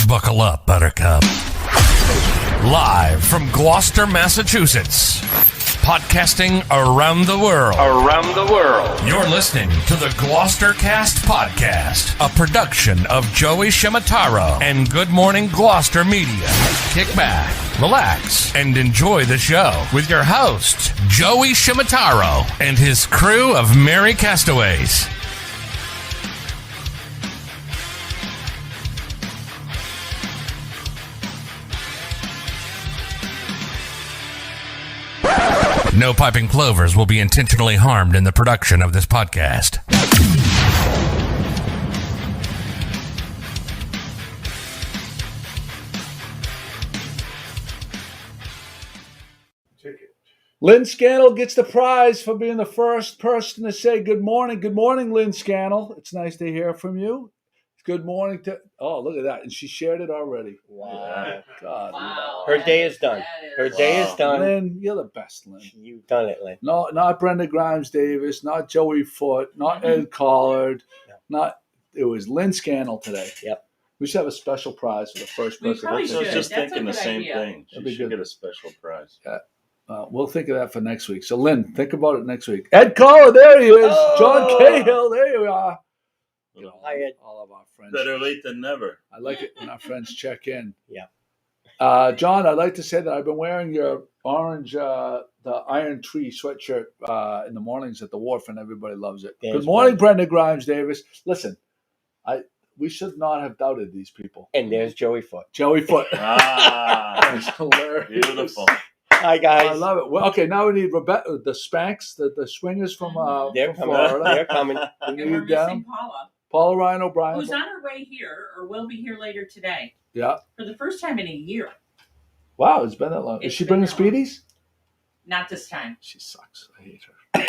Buckle up, Buttercup. Live from Gloucester, Massachusetts. Podcasting around the world. You're listening to the GloucesterCast podcast, a production of Joey Shimataro and Good Morning Gloucester Media. Kick back, relax, and enjoy the show with your host, Joey Shimataro, and his crew of merry castaways. No piping plovers will be intentionally harmed in the production of this podcast. Lynn Scannell gets the prize for being the first person to say good morning. Good morning, Lynn Scannell. It's nice to hear from you. Good morning to... Oh, look at that. And she shared it already. Wow. God. Wow. Her day is done. Her day is done. Lynn, you're the best, Lynn. You've done it, Lynn. No, not Brenda Grimes-Davis, not Joey Foote, not Ed Collard, it was Lynn Scannell today. Yep. We should have a special prize for the first person. I was just That's thinking the same idea. thing. She should get a special prize. Yeah. We'll think of that for next week. So, Lynn, think about it next week. Ed Collard, there he is. Oh. John Cahill, there you are. Hi, Ed. All of our friends. Better late than never. I like it when our friends check in. Yeah. John, I'd like to say that I've been wearing your orange, the Iron Tree sweatshirt in the mornings at the wharf, and everybody loves it. There's Good morning, Brenda. Brenda Grimes-Davis. Listen, we should not have doubted these people. And there's Joey Foote. Joey Foote. Ah, That's hilarious. beautiful. Hi, guys. I love it. Well, okay, now we need Rebecca, the Spanks, the swingers from They're from coming. Florida. They're coming. We And we're need them. missing Paula, Paula Ryan O'Brien. who's on her way here or will be here later today Yeah. for the first time in a year. Wow, it's been that long. Is It's she been bringing that long. Speedies? Not this time. She sucks. I hate her.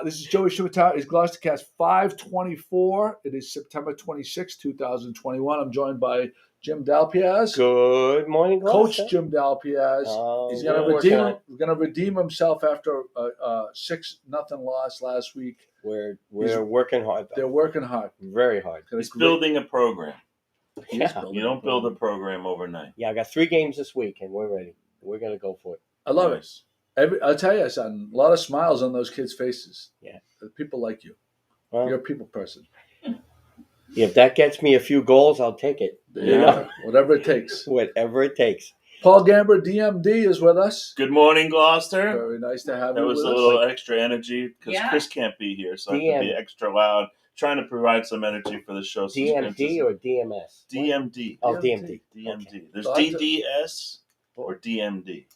This is Joey Shimataro. It's GloucesterCast 524. It is September 26, 2021. I'm joined by Jim Dalpiaz. Good morning, Coach Gloucester. Jim Dalpiaz. He's we're working on it. going to redeem himself after a 6-0 loss last week. We're working hard, though. They're working hard. Very hard. He's building a program. Yeah. You don't build a program overnight. Yeah, I got 3 games this week, and we're ready. We're going to go for it. I love it. Nice. I'll tell you, son, a lot of smiles on those kids' faces. Yeah. People like you. Well, You're a people person. if that gets me a few goals, I'll take it. Yeah. Whatever it takes. Whatever it takes. Paul Gamber, DMD, is with us. Good morning, Gloucester. Very nice to have That you was with a us. little extra energy because Yeah. Chris can't be here, so I have to be extra loud. Trying to provide some energy for the show. since Chris DMD is- or DMS? DMD. Oh, DMD. DMD. Okay. There's Lots of- DDS or DMD.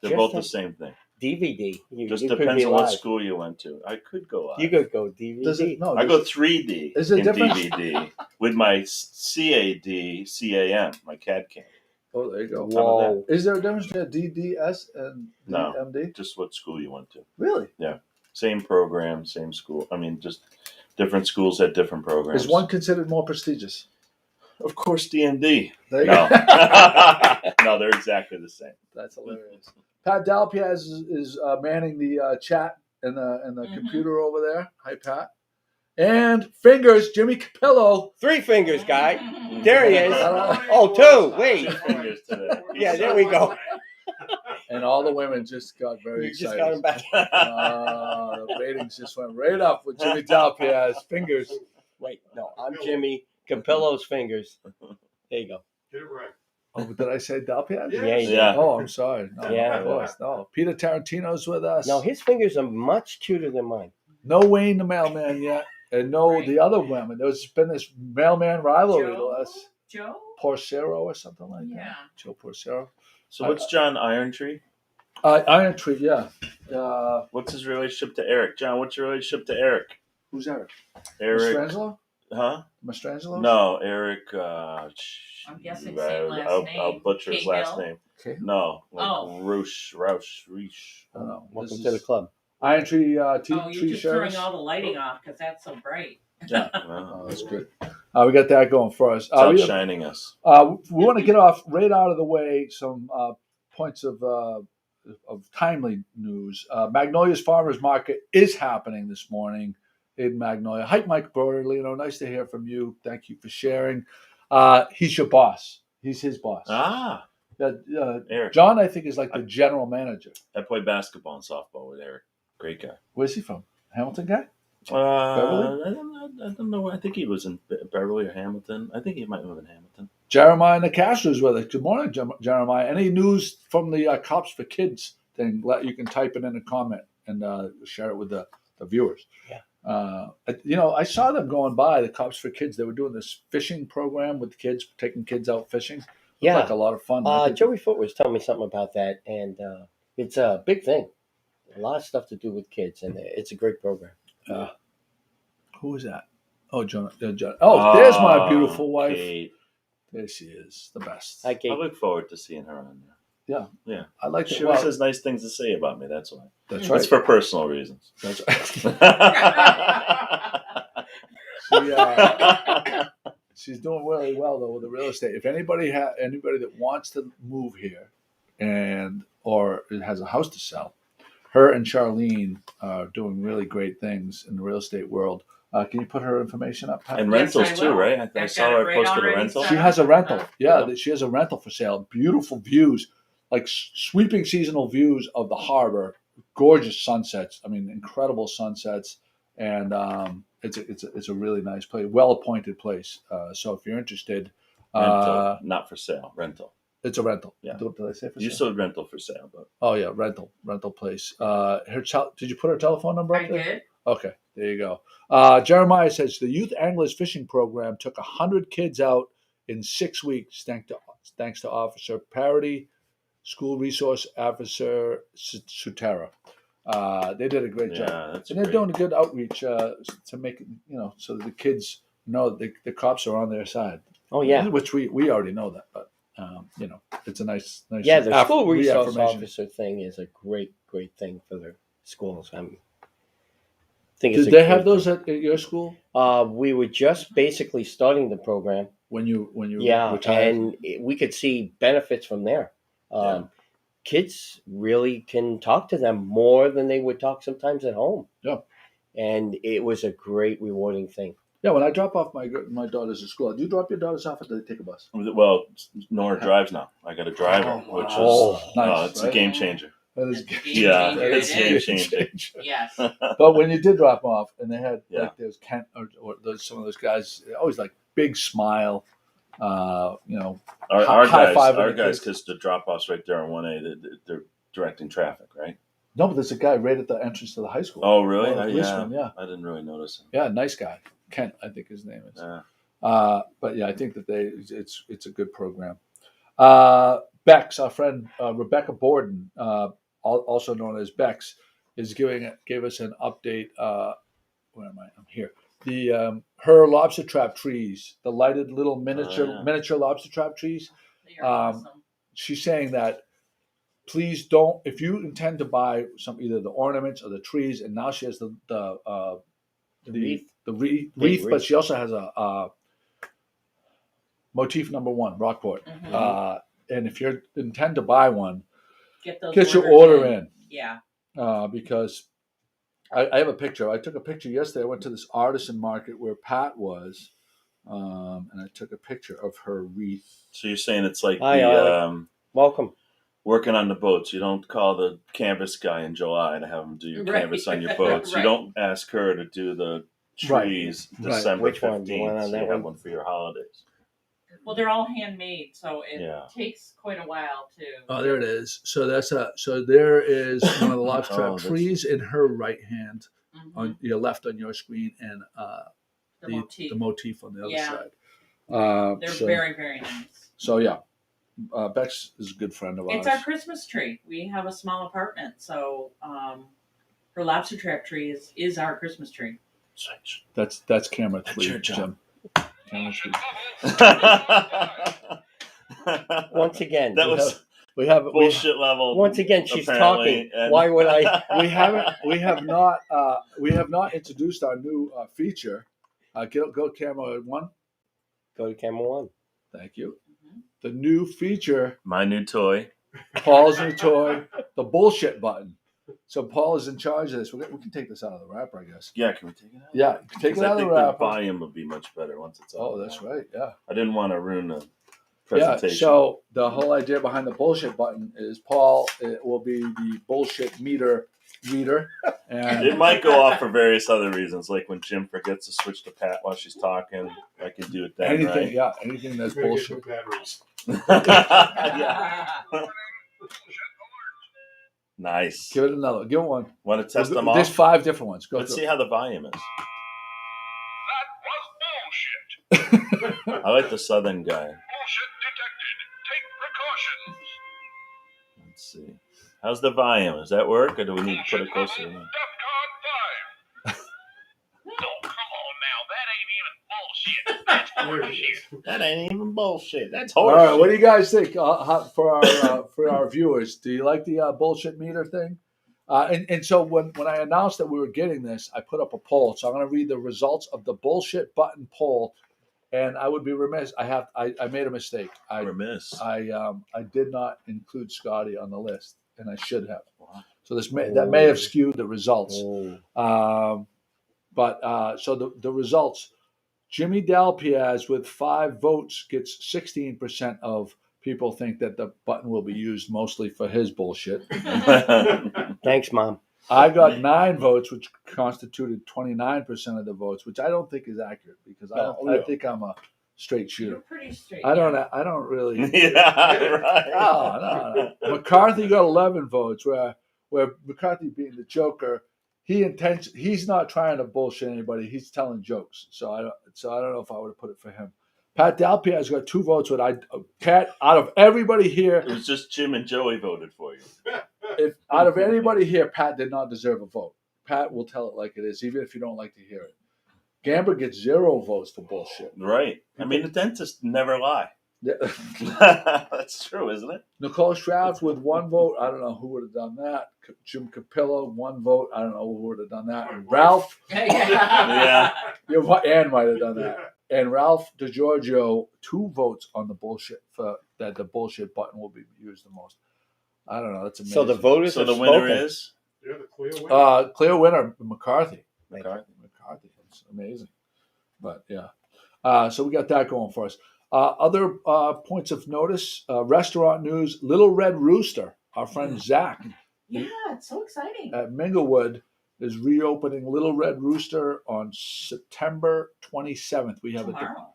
They're Just both the a- same thing. DVD. You Just could depends be on what live. school you went to. I could go live. You could go DVD. Does it, no, I go 3D Is it in different? DVD with my CAD, CAM, my CAD cam. Oh, there you go. Whoa. Is there a difference between DDS and No. DMD? Just what school you went to. Really? Same program, same school. I mean, just different schools had different programs. Is one considered more prestigious? Of course, DMD. There you No. go. No, they're exactly the same. That's hilarious. Pat Dalpiaz is manning the chat and the computer over there. Hi, Pat. And Fingers, Jimmy Capello. 3 fingers, guy. There he is. Oh, Oh, 2. Wait. 2 fingers today. Yeah, there we go. And all the women just got very You just excited. got him back. The ratings just went right up with Jimmy Dalpiaz. Fingers. Wait, no, I'm Jimmy. Capello's fingers. There you go. Get it right. Oh, did I say Dalpiaz? Yeah, Yeah. Oh, I'm sorry. No, Yeah. of course. No. Peter Tarantino's with us. No, his fingers are much cuter than mine. No Wayne the mailman yet. And no Right. the other women. There's been this mailman rivalry the Joe? last Joe? Porcero or something like Yeah. that. Joe Porcero. So what's John Irontree? Iron Tree, yeah. What's his relationship to Eric? John, what's your relationship to Eric? Who's Eric? Eric, Mastrangelo? huh? Mastrangelo? No, Eric. I'm guessing same last I'll name. butcher his last Cahill? name. Okay. No, like Oh. Roush. I don't know. Welcome This to the is club. Iron Tree Oh, Tree you're just Service. throwing all the lighting off because that's so bright. Yeah, Oh, that's good. We got that going for us. it's outshining us. We want to get off right out of the way some points of timely news. Magnolia's Farmers Market is happening this morning. in Magnolia. Hi, Mike Borderlino. Nice to hear from you. Thank you for sharing. He's your boss. He's his boss. Ah, Eric. John, I think, is like the general manager. I played basketball and softball with Eric. Great guy. Where's he from? Hamilton guy? Beverly? I don't know. I think he was in Beverly or Hamilton. I think he might live in Hamilton. Jeremiah Nicastro is with us. Good morning, Jeremiah. Any news from the Cops for Kids thing? You can type it in a comment and share it with the viewers. Yeah. I saw them going by, the Cops for Kids. They were doing this fishing program with the kids, taking kids out fishing. Looked like a lot of fun. Joey Foote was telling me something about that, and it's a big thing. A lot of stuff to do with kids, and it's a great program. Who is that? Oh, John. Oh, there's my beautiful wife. Kate. There she is, the best. Hi, Kate. I look forward to seeing her on there. Yeah. I like She it. always has nice things to say about me. That's why. That's right. It's for personal reasons. That's right. She's doing really well though with the real estate. If anybody that wants to move here or has a house to sell, her and Charlene are doing really great things in the real estate world. Can you put her information up, Pat? And Yes, rentals I too, will. right? I I've saw got it her right posted a already rental. set She up. has a rental. Yeah. She has a rental for sale. Beautiful views, like sweeping seasonal views of the harbor. Gorgeous sunsets. I mean, incredible sunsets, and it's a really nice place, well appointed place. So if you're interested, Rental, not for sale. Rental. it's a rental. Yeah. Did I say for You sale? said rental for sale, but Oh yeah, rental place. Did you put her telephone number up I there? did. Okay, there you go. Jeremiah says the Youth Anglers Fishing Program took 100 kids out in 6 weeks, thanks to Officer Parity, School Resource Officer Sutera. They did a great job, that's and they're great. doing a good outreach to make it, so that the kids know that the cops are on their side. Oh, yeah. Which we already know that, but it's a nice. Yeah, the school resource reaffirmation. officer thing is a great thing for the schools. I think Did they have those at your school We were just basically starting the program. when you retired? and we could see benefits from there. Kids really can talk to them more than they would talk sometimes at home. Yeah. And it was a great, rewarding thing. Yeah, when I drop off my daughters at school, do you drop your daughters off or do they take a bus? Well, Nora drives now. I got a driver, which is nice, it's right? a game changer. That is It's a game Yeah, changer, it's it game is. changer. Yes. But when you did drop them off, and they had Yeah. like there's Kent or some of those guys, always like big smile, Our high five guys, with the kids. because the drop off's right there on 1A. They're directing traffic, right? No, but there's a guy right at the entrance to the high school. Oh, really? One of the policemen, yeah. I didn't really notice him. Yeah, nice guy. Kent, I think his name is. Yeah. But yeah, I think that it's a good program. Bex, our friend Rebecca Borden, also known as Bex, gave us an update. Where am I? I'm here. The her lobster trap trees, the lighted little miniature lobster trap trees. You're awesome. She's saying that please don't, if you intend to buy either the ornaments or the trees, and now she has the wreath, but she also has a motif number 1, Rockport. Mhm. And if you intend to buy one, Get your order in. Yeah. Because I have a picture. I took a picture yesterday. I went to this artisan market where Pat was, and I took a picture of her wreath. So you're saying it's like Hi, welcome. Working on the boats. You don't call the canvas guy in July to have him do your Right. canvas on your boats. You Right. don't ask her to do the trees Right. December Which one? The 15th. one on So that you have one? one for your holidays. Well, they're all handmade, so it Yeah. takes quite a while to. Oh, there it is. So there is one of the lobster trap that's- trees in her right hand, Mhm. on your left on your screen, and the motif. the motif on the other Yeah. side. They're very, very nice. So yeah, Bex is a good friend of ours. It's our Christmas tree. We have a small apartment, so her lobster trap tree is our Christmas tree. Switch. That's camera That's 3, your job. Jim. Camera 3. Once again, That was We have bullshit level. once again, she's apparently, talking. and- Why would I? we have not introduced our new feature. Go camera 1. Go to camera 1. Thank you. Mhm. The new feature, My new toy. Paul's new toy, the bullshit button. So Paul is in charge of this. We can take this out of the wrapper, I guess. Yeah, can we take it out? Yeah, you can take it 'Cause out I of the think the wrapper. volume will be much better once it's out. Oh, that's right. Yeah. I didn't want to ruin the Yeah. presentation. So the whole idea behind the bullshit button is Paul will be the bullshit meter reader, and It might go off for various other reasons, like when Jim forgets to switch to Pat while she's talking. I can do it then, anything. right? Yeah, anything that's bullshit. Yeah. Nice. Give it another. Give it one. Want to test them There's off? 5 different ones. Go Let's through. see how the volume is. That was bullshit. I like the southern guy. Bullshit detected. Take precautions. Let's see. How's the volume? Does that work, or do we need to put it closer? Bullshit level, DEFCON 5. No, come on now. That ain't even bullshit. That's bullshit. That ain't even bullshit. That's All horseshit. right. What do you guys think for our viewers? Do you like the bullshit meter thing? And so when I announced that we were getting this, I put up a poll. So I'm going to read the results of the bullshit button poll. And I would be remiss. I made a mistake. Remiss. I did not include Scotty on the list, and I should have. So that may have skewed the results. So the results: Jimmy Dalpiaz with 5 votes gets 16% of people think that the button will be used mostly for his bullshit. Thanks, Mom. I got 9 votes, which constituted 29% of the votes, which I don't think is accurate because I think I'm a straight shooter. You're pretty straight. I don't really. Yeah, right. No. McCarthy got 11 votes, where McCarthy being the Joker, he's not trying to bullshit anybody. He's telling jokes. So I don't know if I would have put it for him. Pat Dalpiaz got 2 votes. Pat, out of everybody here, It was just Jim and Joey voted for you. if out of anybody here, Pat did not deserve a vote. Pat will tell it like it is, even if you don't like to hear it. Gamber gets 0 votes for bullshit. Right. I mean, the dentists never lie. Yeah. That's true, isn't it? Nicole Shrouds with 1 vote. I don't know who would have done that. Jim Capillo, 1 vote. I don't know who would have done that. And Ralph, Yeah. Ann might have done that. And Ralph DiGiorgio, 2 votes on the bullshit for that the bullshit button will be used the most. I don't know. That's amazing. So the voters So have the winner spoken. is? You're the clear winner. Clear winner, McCarthy. McCarthy. It's amazing. But yeah. So we got that going for us. Other points of notice, restaurant news, Little Red Rooster, our friend Zach Yeah, it's so exciting. at Minglewood is reopening Little Red Rooster on September 27th. We have Tomorrow.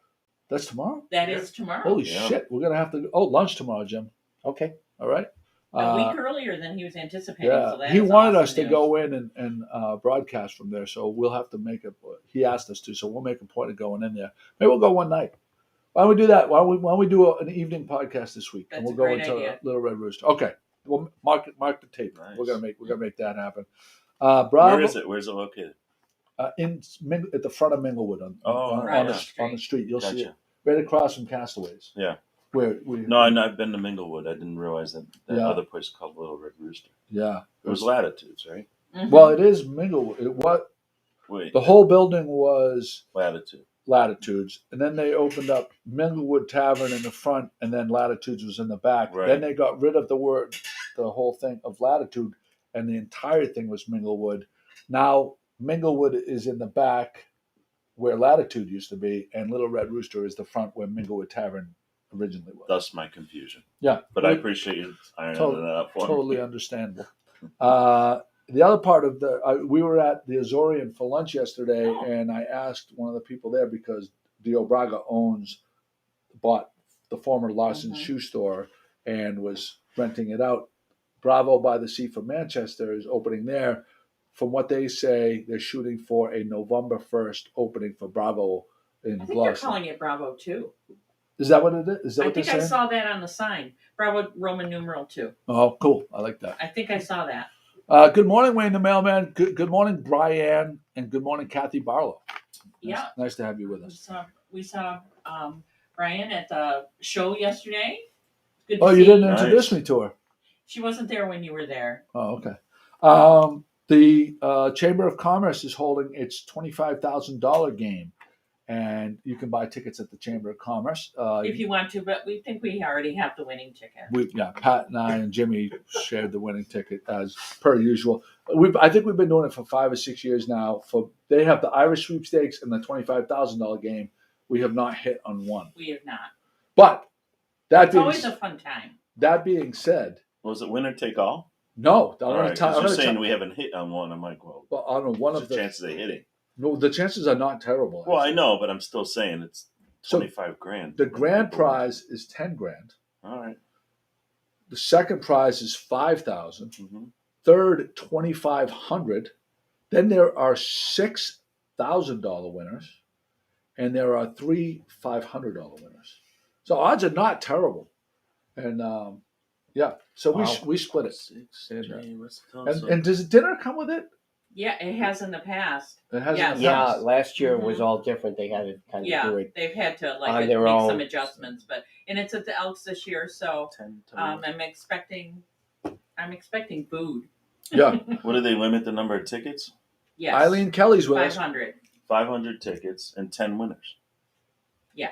That's tomorrow? That is tomorrow. Holy Yeah. shit. We're going to have to lunch tomorrow, Jim. Okay. All right. A week earlier than he was anticipating. Yeah, So that he is wanted awesome us to news. go in and broadcast from there, so we'll have to make he asked us to, so we'll make a point of going in there. Maybe we'll go one night. Why don't we do that? Why don't we do an evening podcast this week? That's And we'll a go great into idea. Little Red Rooster. Okay, we'll mark the tape. Nice. We're gonna make that happen. Bravo. Where is it? Where's it located? At the front of Minglewood on Right the on the street. You'll see it Gotcha. right across from Castaways. Yeah. Where we No, I've been to Minglewood. I didn't realize that Yeah. other place called Little Red Rooster. Yeah. It was Latitudes, right? Mhm. Well, it is Minglewood. Wait, The whole building was Latitude. Latitudes, and then they opened up Minglewood Tavern in the front, and then Latitudes was in the back. Right. Then they got rid of the whole thing of Latitude, and the entire thing was Minglewood. Now Minglewood is in the back where Latitude used to be, and Little Red Rooster is the front where Minglewood Tavern originally was. Thus my confusion. Yeah, But I appreciate you ironing Totally- that out for me. totally understandable. The other part of we were at the Azorian for lunch yesterday, and I asked one of the people there because Dio Braga bought the former Larson's Mhm. shoe store and was renting it out. Bravo by the Sea from Manchester is opening there. From what they say, they're shooting for a November 1st opening for Bravo in I think they're Gloucester. calling it Bravo 2. Is that what it is? Is that I what they're think I saying? saw that on the sign. Bravo Roman numeral 2. Oh, cool. I like that. I think I saw that. Good morning, Wayne the Mailman. Good morning, Brian, and good morning, Kathy Barlow. Yeah. Nice to have you with We us. saw Brian at the show yesterday. Good to Oh, see you didn't Nice. introduce me to her. She wasn't there when you were there. Oh, okay. The Chamber of Commerce is holding its $25,000 game, and you can buy tickets at the Chamber of Commerce. If you want to, but we think we already have the winning ticket. Pat and I and Jimmy shared the winning ticket as per usual. I think we've been doing it for 5 or 6 years now. They have the Irish sweepstakes and the $25,000 game. We have not hit on one. We have not. But It's always a fun time. That being said, Was it winner take all? no. All right, 'cause you're saying we haven't hit on one. I'm like, well, Well, I don't know. One what's of the the chances of hitting? No, the chances are not terrible. Well, I actually. know, but I'm still saying it's So, 25 grand. The grand prize is 10 grand. All right. The second prize is 5,000. Mm-hmm. Third, 2,500. Then there are $6,000 winners, and there are 3 $500 winners. So odds are not terrible, and so we split it. And does dinner come with it? Yeah, it has in the past. It has. Yes. In the Yeah, past. last year was all different. They had to kind of do it. They've had to on make their own. some adjustments, and it's at the Elks this year, so I'm expecting food. Yeah. What do they limit the number of tickets? Yes, Eileen Kelly's with us. 500. 500 tickets and 10 winners.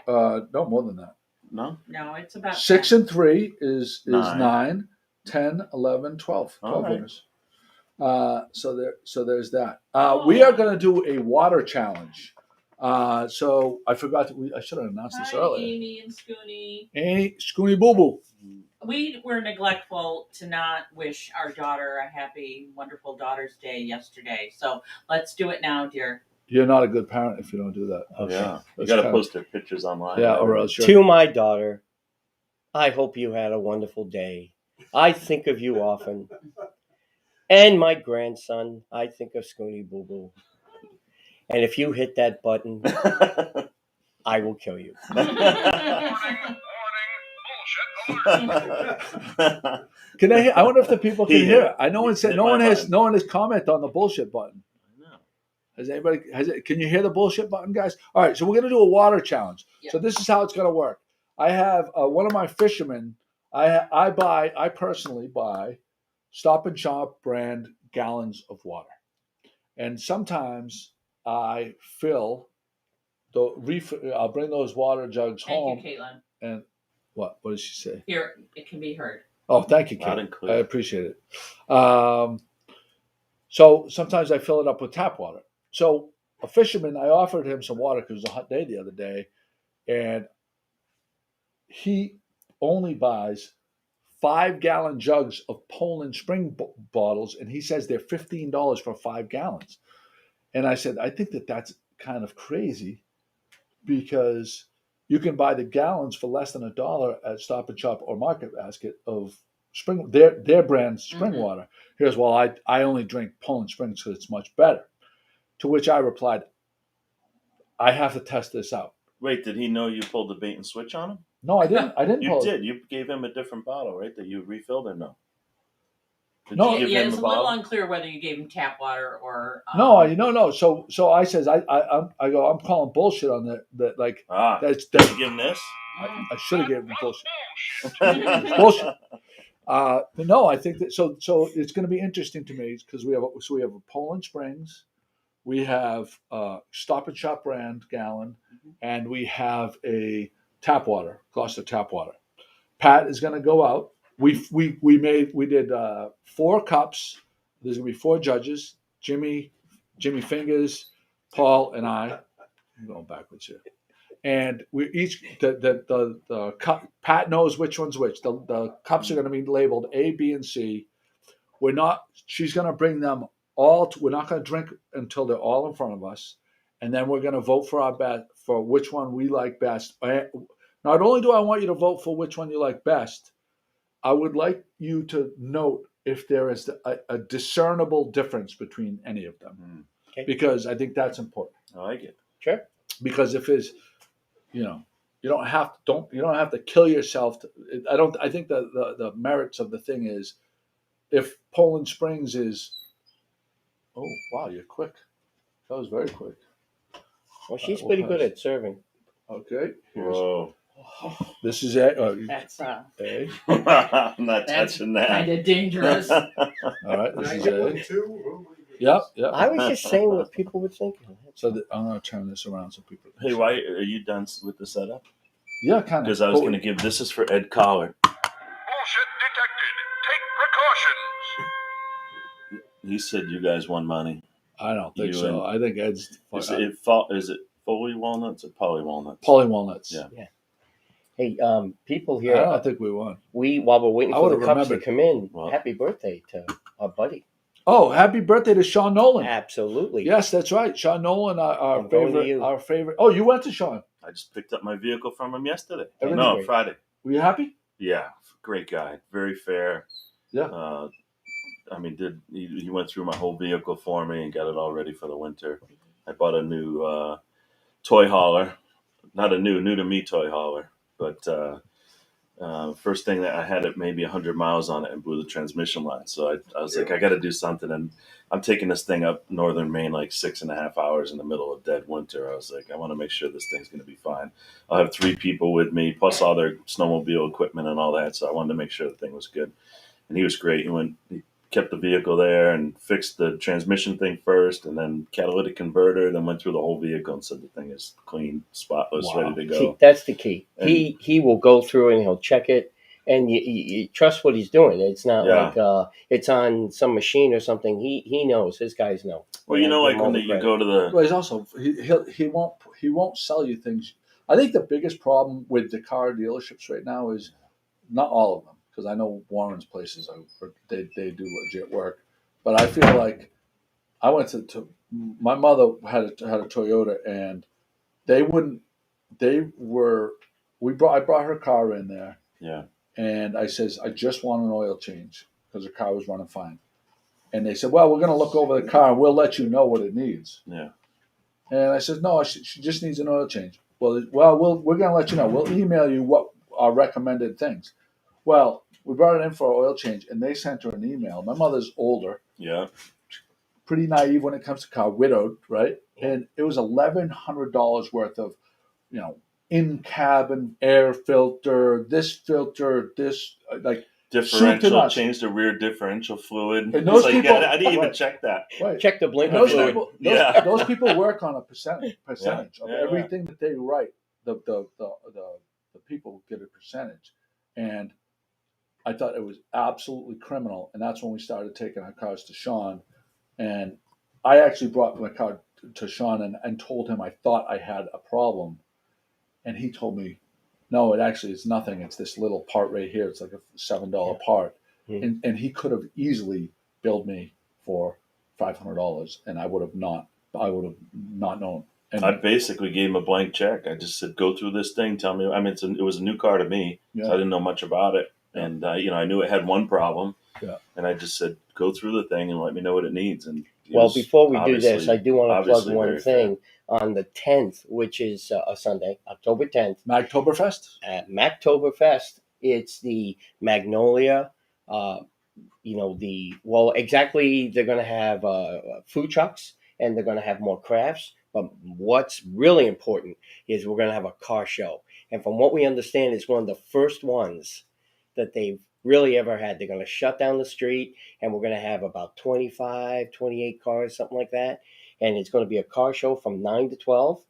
No, more than that. No? No, it's about 6 10. and 3 is 9. 9, 10, 11, 12. 12 All right. winners. So there's that. We are going to do a water challenge. So I forgot I should have announced this Hi, earlier. Amy and Scooney. Amy, Scooney Boo Boo. We were neglectful to not wish our daughter a happy, wonderful Daughter's Day yesterday. So let's do it now, dear. You're not a good parent if you don't do that. Yeah. You That's got to kind of- post their pictures online. Yeah, or else you're. To my daughter, I hope you had a wonderful day. I think of you often. And my grandson, I think of Scooney Boo Boo. And if you hit that button, I will kill you. Can I? I wonder if the people can He hear hit- it. I no he one said hit no my one has button. no one has commented on the bullshit button. No. Has anybody? Can you hear the bullshit button, guys? All right, so we're gonna do a water challenge. Yeah. So this is how it's gonna work. I have one of my fishermen. I personally buy Stop and Shop brand gallons of water, and sometimes I fill the refill. I'll bring those water jugs home. Thank you, Caitlin. And what? What did she say? Here, it can be heard. Oh, thank you, Loud Kate. and clear. I appreciate it. So sometimes I fill it up with tap water. So a fisherman, I offered him some water because it was a hot day the other day, and he only buys 5-gallon jugs of Poland Spring bottles, and he says they're $15 for 5 gallons. And I said, I think that's kind of crazy because you can buy the gallons for less than $1 at Stop and Shop or Market Basket of spring their brand spring Mhm. water. Here's, well, I only drink Poland Springs because it's much better. To which I replied, I have to test this out. Wait, did he know you pulled the bait and switch on him? No, I didn't. I didn't. You pull it. did. You gave him a different bottle, right? That you refilled or no? Did No. you give Yeah, him it's a a little bottle? unclear whether you gave him tap water or. No. So I says I go. I'm calling bullshit on that. Like Ah, that's did you give him this? I should have given him bullshit. Bullshit. But no, I think that so it's going to be interesting to me because we have a Poland Springs, we have Stop and Shop brand gallon, and we have a tap water, Gloucester tap water. Pat is going to go out. We did 4 cups. There's going to be 4 judges: Jimmy Fingers, Paul, and I. I'm going backwards here. And we each the cup. Pat knows which one's which. The cups are going to be labeled A, B, and C. She's going to bring them all. We're not going to drink until they're all in front of us, and then we're going to vote for our bet for which one we like best. Not only do I want you to vote for which one you like best, I would like you to note if there is a discernible difference between any of them, Okay. because I think that's important. I like it. Sure. Because if it's, you don't have to kill yourself. I think the merits of the thing is, if Poland Springs is, oh wow, you're quick. That was very quick. Well, she's What pretty kind good of- at serving. Okay, Whoa. this is A. That's A. I'm not That's touching that. kind of dangerous. All right, this is A. Yep, yep. I was just saying what people were thinking. So I'm going to turn this around so people. Hey, why are you done with the setup? Yeah, kind of. Because I was going to give this is for Ed Collard. Bullshit detected. Take precautions. He said you guys won money. I don't think You so. I think Ed's Is it fully walnuts or poly walnuts? poly walnuts. Yeah. Hey, people I here. don't think we won. While we're waiting I for the would've cups to remembered. come in, Well- happy birthday to our buddy. Oh, happy birthday to Sean Nolan. Absolutely. Yes, that's right. Sean Nolan, our I'm going to favorite. you. Our favorite. Oh, you went to Sean. I just picked up my vehicle from him yesterday. Everything's No, great. Friday. Were you happy? Yeah, great guy, very fair. Yeah. I mean, he went through my whole vehicle for me and got it all ready for the winter. I bought a new toy hauler, not a new to me toy hauler, but first thing that I had it maybe 100 miles on it and blew the transmission line. So I was like, I got to do something. And I'm taking this thing up northern Maine like 6.5 hours in the middle of dead winter. I was like, I want to make sure this thing's going to be fine. I'll have 3 people with me, plus all their snowmobile equipment and all that. So I wanted to make sure the thing was good. And he was great. He kept the vehicle there and fixed the transmission thing first, and then catalytic converter, then went through the whole vehicle and said the thing is clean, spotless, Wow. ready to go. See, that's the key. And- He will go through and he'll check it, and you trust what he's doing. It's not Yeah. like it's on some machine or something. He knows. His guys know. Well, you know, Give like him all when the you credit. go to the Well, he's also he won't sell you things. I think the biggest problem with the car dealerships right now is not all of them, because I know Warren's places they do legit work, but I feel like I went to my mother had a Toyota, and I brought her car in there, yeah. and I says I just want an oil change because the car was running fine, and they said, well, we're going to look over the car and we'll let you know what it needs. Yeah. And I said, no, she just needs an oil change. Well, we're going to let you know. We'll email you what our recommended things. Well, we brought it in for an oil change, and they sent her an email. My mother's older, Yeah. pretty naive when it comes to car, widowed, right? And it was $1,100 worth of, in-cabin air filter, this, like, Differential, nuts. change the rear differential fluid. And those It's like, people- I didn't even right. check that. right. Check the And blinker those fluid. people, Yeah. those people work on a percentage of Yeah. everything that they write. The people get a percentage, and I thought it was absolutely criminal. And that's when we started taking our cars to Sean, and I actually brought my car to Sean and told him I thought I had a problem, and he told me, no, it actually is nothing. It's this little part right here. It's like a $7 part, Mhm. and he could have easily billed me for $500, and I would have not known. And I basically gave him a blank check. I just said, go through this thing. Tell me. I mean, it was a new car to me, so I didn't know much about it. Yeah. And, I knew it had one problem. Yeah. And I just said, go through the thing and let me know what it needs. And he Well, was before we do this, obviously- I do want to plug obviously one very thing. On the 10th, which is a Sunday, October 10th, Magtoberfest. at Mactoberfest, it's the Magnolia. Exactly. They're going to have food trucks, and they're going to have more crafts. But what's really important is we're going to have a car show. And from what we understand, it's one of the first ones that they've really ever had. They're going to shut down the street, and we're going to have about 25, 28 cars, something like that. And it's going to be a car show from 9 to 12.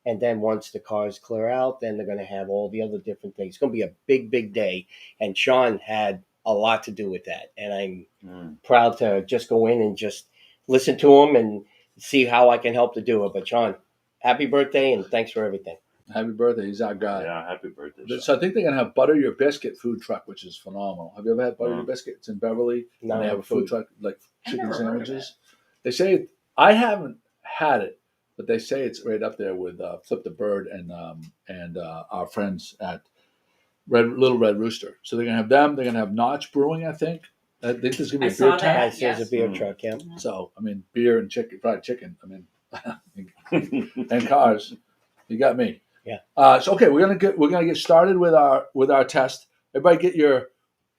And then once the cars clear out, then they're going to have all the other different things. It's going to be a big, big day. And Sean had a lot to do with that. And I'm proud to just go in and just listen to him and see how I can help to do it. But Sean, happy birthday, and thanks for everything. Happy birthday. He's our guy. Yeah, happy birthday. Sean. So I think they're going to have Butter Your Biscuit food truck, which is phenomenal. Have you ever had Butter Your Biscuit? It's in Beverly. No, and they have a food truck, like I've chicken never heard of sandwiches. They say, I haven't had it, but they say it's right up there with Flip the Bird and our friends at Little Red Rooster. So they're going to have them. They're going to have Notch Brewing, I think. I think there's going to be I a saw beer that. tent. Guys, there's yes. a beer Mm. truck, yeah. So, I mean, beer and fried chicken. I mean, and cars. You got me. Yeah. So okay, we're gonna get started with our test. Everybody, get your.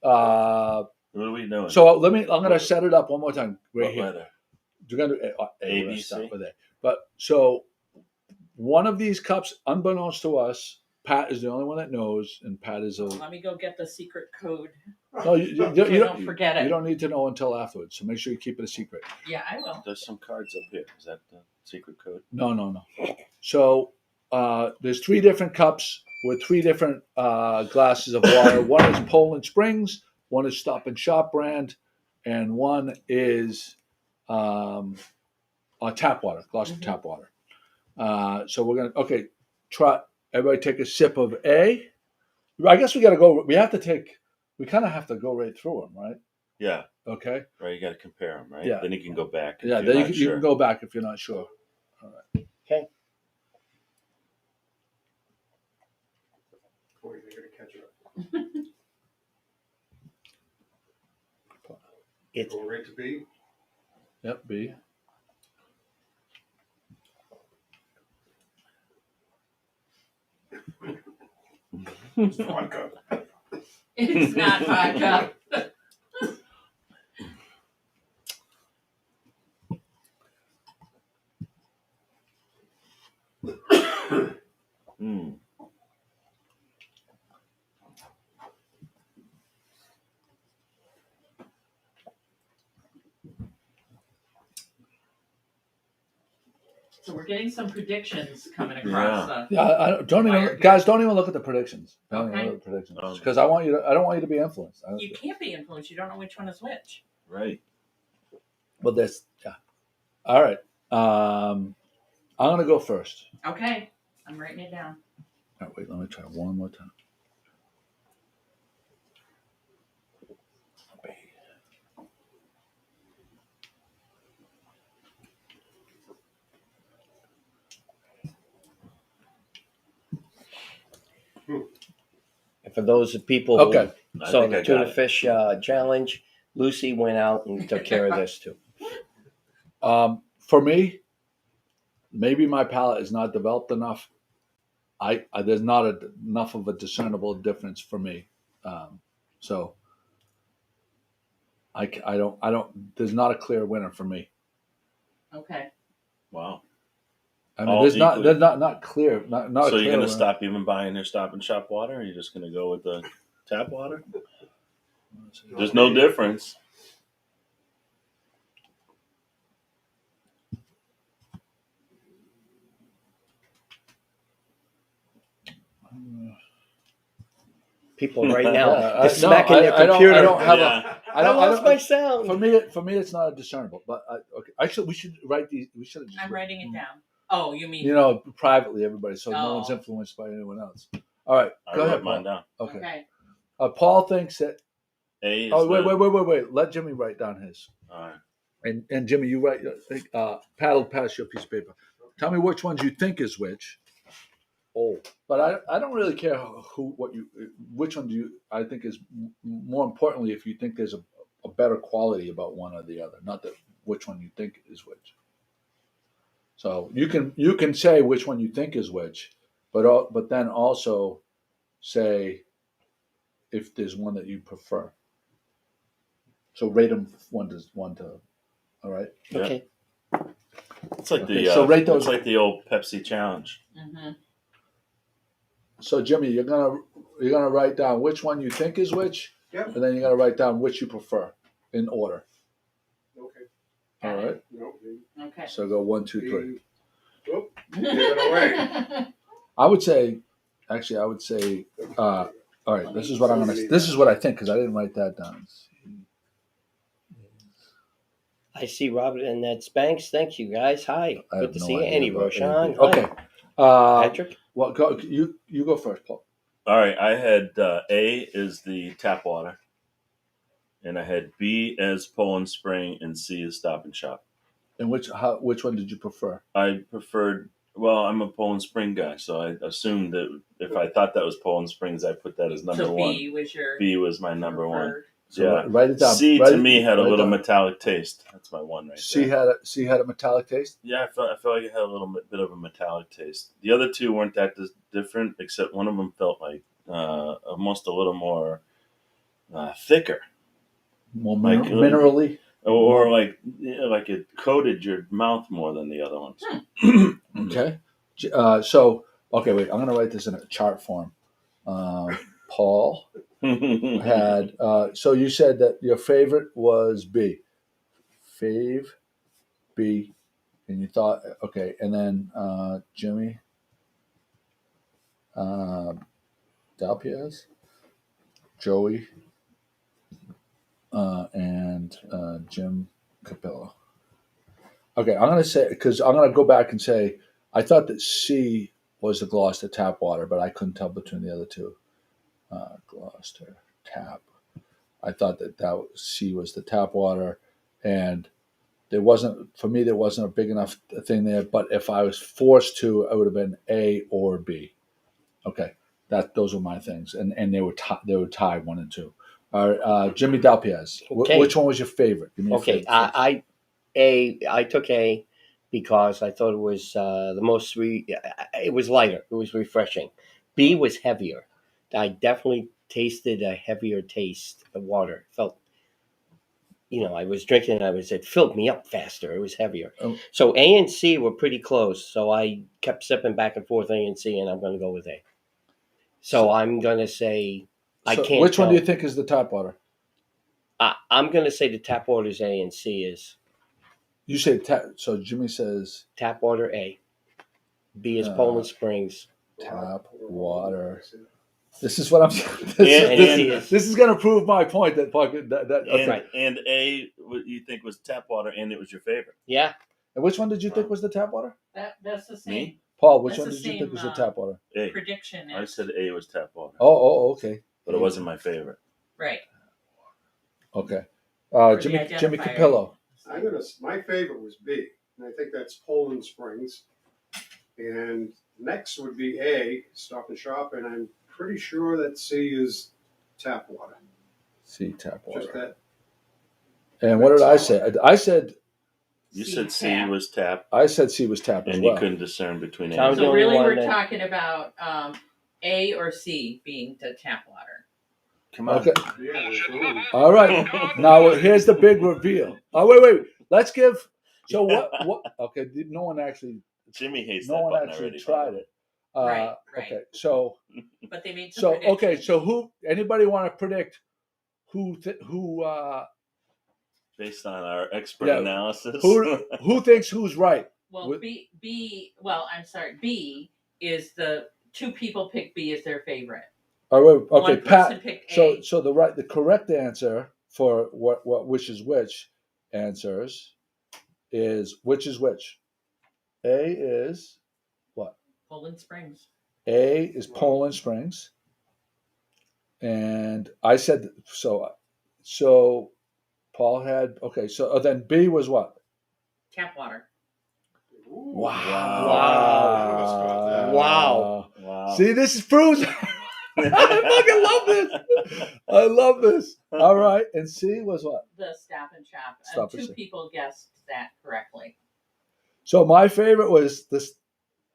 What are we doing? So I'm gonna set it up one more time right what here. letter? We're gonna do A. A, We're gonna B, start C? with A. But so one of these cups, unbeknownst to us, Pat is the only one that knows, and Pat is a. Let me go get the secret code. No, So don't forget it. You don't need to know until afterwards. So make sure you keep it a secret. Yeah, I will. There's some cards up here. Is that the secret code? No. So there's 3 different cups with 3 different glasses of water. One is Poland Springs, one is Stop and Shop brand, and one is tap water, Gloucester tap water. So we're gonna try. Everybody take a sip of A. I guess we got to go. We kind of have to go right through them, right? Yeah. Okay. Right. You got to compare them, right? Yeah. Then you can go back. Yeah. Then you can go back if you're not sure. All right. Okay. Boy, they're gonna catch up. It's Go right to B. Yep. B. It's vodka. It's not vodka. Hmm. So we're getting some predictions coming across. Yeah. Don't even look at the predictions. Don't even look at the predictions because I don't want you to be influenced. You can't be influenced. You don't know which one is which. Right. Well, yeah. All right. I'm gonna go first. Okay, I'm writing it down. All right, wait. Let me try one more time. And for those people who Okay. saw the tuna fish challenge, Lucy went out and took care of this too. For me, maybe my palate is not developed enough. There's not enough of a discernible difference for me. So I don't. There's not a clear winner for me. Okay. Wow. I mean, there's not clear. Not So a you're clear going to winner. stop even buying their Stop and Shop water? Or are you just going to go with the tap water? There's no difference. People right now Yeah, are smacking their computer. I don't have Yeah. I lost my sound. For me, it's not discernible. But okay, actually, we should write these. We should have just. I'm writing it down. Oh, you mean? Privately, everybody, so no one's Oh. influenced by anyone else. All right, I go wrote ahead, mine Paul. down. Okay. Okay. Paul thinks that. A is Oh, wait. Let Jimmy write down his. All right. And Jimmy, you write. Pat will pass you a piece of paper. Tell me which ones you think is which. Oh, But I don't really care which one do you I think is more importantly if you think there's a better quality about one or the other, not that which one you think is which. So you can say which one you think is which, but then also say if there's one that you prefer. So rate them one to all right. Yeah. okay. It's like Okay, so rate those- It's like the old Pepsi challenge. Mm-hmm. So Jimmy, you're gonna write down which one you think is which, Yep. and then you're gonna write down which you prefer in order. Okay. All right. No, B. Okay. So go 1, 2, 3. B. Whoop. Give it away. I would say, all right. This is what I'm gonna. This is what I think because I didn't write that down. I see Robert and that's Banks. Thank you guys. Hi. I Good have to no see you. idea Annie about Roshan. anything. Hi. Okay. Patrick. Well, you go first, Paul. All right. I had A is the tap water, and I had B as Poland Spring, and C is Stop and Shop. And which one did you prefer? I preferred. Well, I'm a Poland Spring guy, so I assumed that if I thought that was Poland Springs, I put that as number So one. B was your B was my number one. preferred. So Yeah. write it down. C Write to it- me had a write it little down. metallic taste. That's my one right C there. had a metallic taste. Yeah, I felt like it had a little bit of a metallic taste. The other two weren't that different, except one of them felt like almost a little more thicker, More Like, minerally. or like it coated your mouth more than the other ones. Okay. So Okay, wait. I'm gonna write this in a chart form. Paul had. So you said that your favorite was B. Fave, B, and you thought okay, and then Jimmy, Dalpiaz, Joey, and Jim Capello. Okay, I'm gonna say because I'm gonna go back and say I thought that C was the Gloucester tap water, but I couldn't tell between the other two. Gloucester tap. I thought that C was the tap water, and there wasn't for me. There wasn't a big enough thing there. But if I was forced to, it would have been A or B. Okay, those were my things, and they were tied 1 and 2. Jimmy Dalpiaz. Okay. Which one was your favorite? Give me your Okay, favorite. I took A because I thought it was the most it was lighter. It was refreshing. B was heavier. I definitely tasted a heavier taste of water. Felt, I was drinking and it filled me up faster. It was heavier. Oh. So A and C were pretty close. So I kept sipping back and forth A and C, and I'm going to go with A. So I'm going to say I So can't. which one do tell. you think is the tap water? I'm going to say the tap water's A and C is You say tap. So Jimmy says tap water A. B is Uh, Poland Springs. tap water. This is what I'm. This is going to prove my point that okay. And A, what you think was tap water, and it was your favorite. Yeah. And which one did you think was the tap water? That's the same Me? Paul, which That's one the did you same, think was the tap water? A. prediction. I said A was tap water, Oh, okay. but it wasn't my favorite. Right. Okay. For the Jimmy identifier. Capillo. My favorite was B, and I think that's Poland Springs. And next would be A, Stop and Shop, and I'm pretty sure that C is tap water. C tap water. Just that. And what did I say? I said You said C was tap, I said C was tap as and well. you couldn't discern between A Tom, and the So B. only really, one we're that- talking about A or C being the tap water. Come on. Okay. Yeah, there's All right. Now here's the big reveal. Oh wait. Let's give. So what? Okay. No one actually. Jimmy hates No that one button actually already. tried it. Right. Okay. So But they made some okay. predictions. So who? Anybody want to predict who? Based on our expert Yeah. analysis. Who thinks who's right? Well, With- B is the two people pick B as their favorite. All right. Okay. One person Pat. picked A. So the correct answer for what which is which answers is which is which. A is what? Poland Springs. A is Poland Springs, and I said so. So Paul had okay. So then B was what? Tap water. Wow. Wow. See, this is proves. I fucking love this. I love this. All right, and C was what? The Stop and Shop. Stop and Two Shop. people guessed that correctly. So my favorite was this.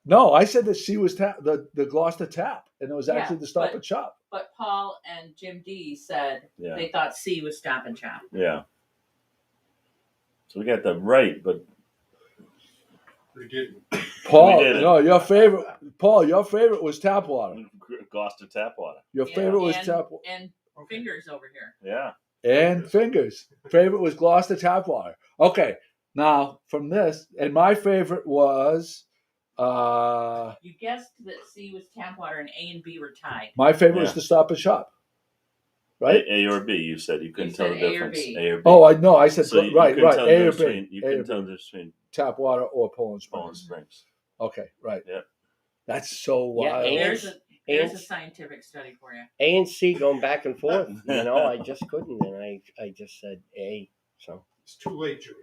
No, I said that C was the Gloucester tap, and it was actually the Stop and Shop. But Paul and Jim D said Yeah. they thought C was Stop and Shop. Yeah. So we got that right, but we didn't. Paul, We did it. no, your favorite. Paul, your favorite was tap water. Gloucester tap water. Your favorite was and, tap and fingers over here. Yeah. and fingers. Favorite was Gloucester tap water. Okay, now from this, and my favorite was. You guessed that C was tap water and A and B were tied. My favorite was Yeah. the Stop and Shop. Right? A or B, you said. You couldn't You tell said the A or difference. B. A or B. Oh, I know. I said So you right. couldn't tell the A or difference B. between- You A or couldn't B. tell the difference between Tap water or Poland Poland Springs. Springs. Okay, right. Yeah. That's so Yeah, wild. and- There's a scientific study for you. A and C going back and forth. I just couldn't, and I just said A. So It's too late, Joey.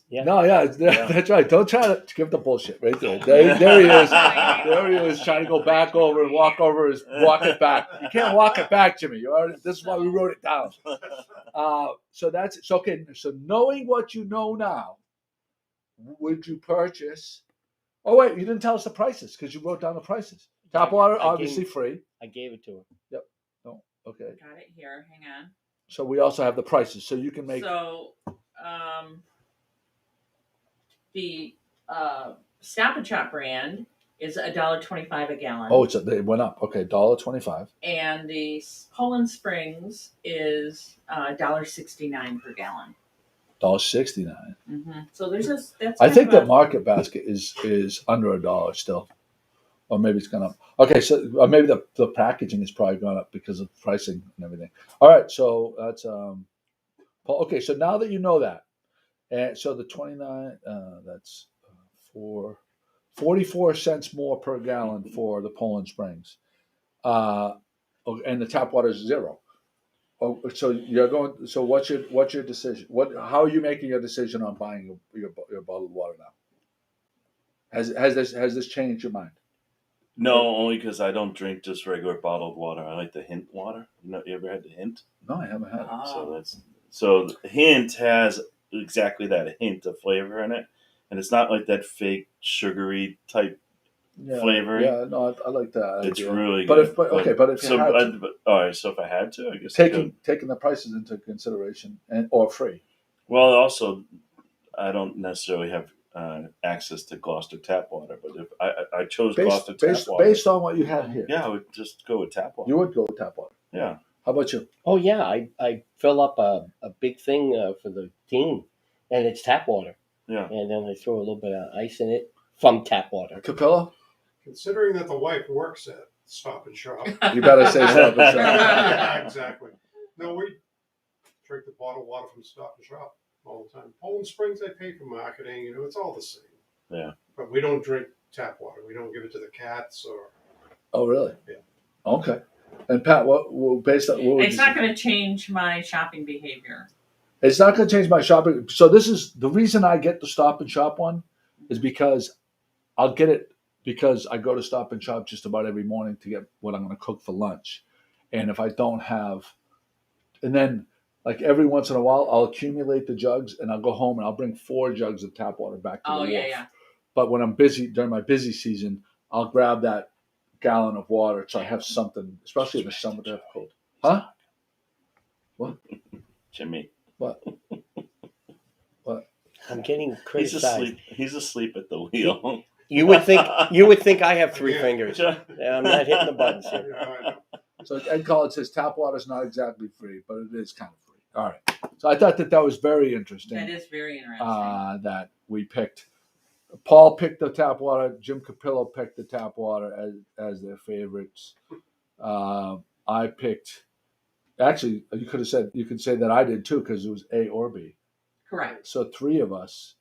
yeah. No, yeah, that's right. Don't try to give the bullshit right there. There he is. There he is trying to go back over and walk it back. You can't walk it back, Jimmy. This is why we wrote it down. So that's okay. So knowing what you know now, would you purchase? Oh wait, you didn't tell us the prices because you wrote down the prices. Tap water, obviously free. I gave it to her. No, okay. Got it here. Hang on. So we also have the prices, so you can make. So, the Stop and Shop brand is $1.25 a gallon. Oh, they went up. Okay, $1.25. And the Poland Springs is $1.69 per gallon. $1.69. So there's a that's. I kind think of a- that Market Basket is under $1 still, or maybe it's gone up. Okay, so or maybe the packaging has probably gone up because of pricing and everything. All right, so that's Paul. Okay, so now that you know that, and so the 29 that's 44 cents more per gallon for the Poland Springs, and the tap water is zero. Oh, so you're going. So what's your decision? How are you making your decision on buying your bottled water now? Has this changed your mind? No, only because I don't drink just regular bottled water. I like the Hint water. You ever had the Hint? No, I haven't had it. So the Hint has exactly that, a hint of flavor in it, and it's not like that fake sugary type flavoring. Yeah, no, I like that. It's idea. really But good. if you had to, all right. So if I had to, I guess taking the prices into consideration or free. Well, also, I don't necessarily have access to Gloucester tap water, but if I chose Gloucester tap water based on what you had here, yeah, I would just go with tap water. you would go with tap water. Yeah. How about you? Oh yeah, I fill up a big thing for the team, and it's tap water. Yeah. And then I throw a little bit of ice in it from tap water. Capella, Considering that the wife works at Stop and Shop. you better say Stop and Shop. Yeah, exactly. No, we drink the bottled water from Stop and Shop all the time. Poland Springs, I pay for marketing. It's all the same. Yeah. But we don't drink tap water. We don't give it to the cats or. Oh, really? Yeah. Okay. And Pat, based on what? It's not going to change my shopping behavior. It's not going to change my shopping. So this is the reason I get the Stop and Shop one, is because I'll get it because I go to Stop and Shop just about every morning to get what I'm going to cook for lunch, and if I don't have, and then like every once in a while I'll accumulate the jugs and I'll go home and I'll bring 4 jugs of tap water back to the wharf. Yeah. But when I'm busy during my busy season, I'll grab that gallon of water so I have something, especially in the summer to have cold. Huh? What? Jimmy. What? What? I'm getting criticized. He's asleep at the wheel. You would think I have 3 Yeah. fingers. And I'm not hitting the buttons here. Yeah, I know. So Ed Collins says tap water is not exactly free, but it is kind of free. All right. So I thought that was very interesting. That is very interesting. That we picked. Paul picked the tap water. Jim Capillo picked the tap water as their favorites. I picked. Actually, you could say that I did too because it was A or B. Correct. So 3 of us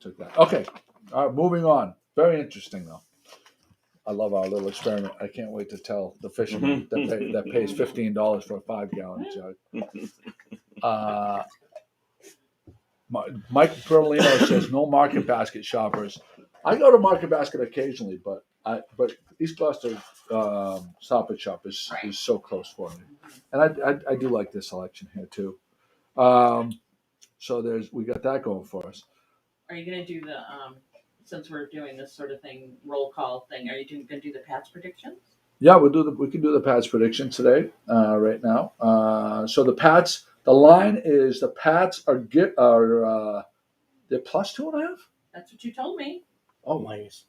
took that. Okay. All right. Moving on. Very interesting though. I love our little experiment. I can't wait to tell the fisherman that pays $15 for a 5-gallon jug. Mike Berlino says no Market Basket shoppers. I go to Market Basket occasionally, but East Gloucester Stop and Shop is so close for me, and I do like this selection here too. So we got that going for us. Are you going to do the since we're doing this sort of thing, roll call thing? Are you going to do the Pats predictions? Yeah, we can do the Pats prediction today, right now. So the Pats, the line is the Pats are they're plus 2.5. That's what you told me. Oh, Minus.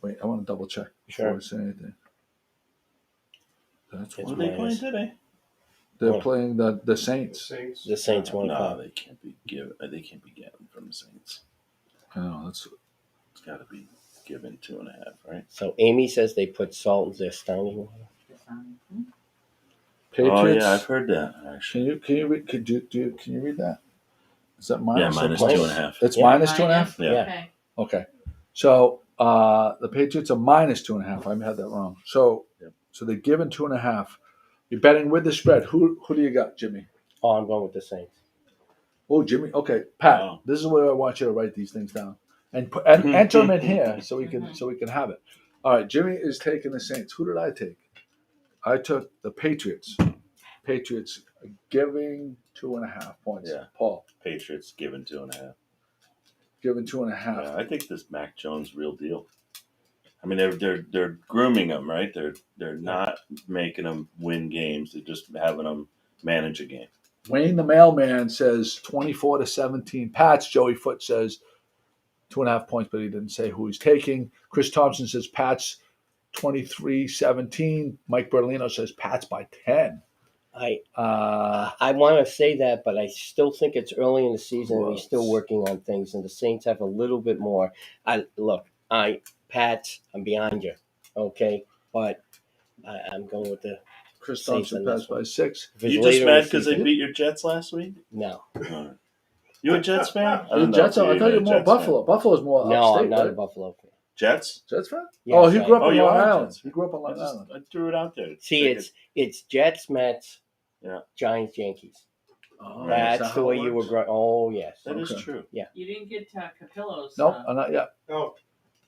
wait, I want to double check before I say anything. That's It's what What are they playing today? they're playing the Saints. The Saints won. No, they can't be given. They can't be getting from the Saints. I know that's. It's got to be given 2.5, right? So Amy says they put salt in their Stony water. Patriots. Oh yeah, I've heard that actually. Can you read? Can you read that? Is that minus? Yeah, minus or plus? 2.5. It's Yeah. minus 2.5. Yeah. Okay. Okay. So the Patriots are minus 2.5. I had that wrong. So they're given 2.5. You're betting with the spread. Who do you got, Jimmy? Oh, I'm going with the Saints. Oh, Jimmy. Okay, Pat. Wow. This is where I want you to write these things down and enter them in here so we can have it. All right, Jimmy is taking the Saints. Who did I take? I took the Patriots. Patriots giving 2.5 points. Yeah. Paul Patriots given 2.5. giving 2.5. Yeah, I think this Mac Jones real deal. I mean, they're grooming them, right? They're not making them win games. They're just having them manage a game. Wayne the mailman says 24-17. Pats. Joey Foot says 2.5 points, but he didn't say who he's taking. Chris Thompson says Pats 23-17. Mike Berlino says Pats by 10. I Uh, want to say that, but I still think it's early in the season and Well, he's still working on things, and the Saints have a little bit more. Pats, I'm behind you, okay, but I'm going with the Chris Saints Thompson on this passed by one. 6. If it's You later just in the mad because they season- beat your Jets last week? No, Alright. You a Jets fan? I The don't know Jets, if I you're thought you even were a more Jets fan. Buffalo. Buffalo's more no, upstate, I'm not right? a Buffalo fan. Jets? Jets fan? Yes, Oh, he grew up Oh, on you Long are Island. Jets. He grew up on I, Long Island. I threw it out there. See, it's Jets, Mets, Yeah. Giants, Yankees. Oh, Right. is That's that the how way it you were works? growing. Oh, yes. That is Okay. true. You didn't get Capillo's. Nope, not yet. No, I'm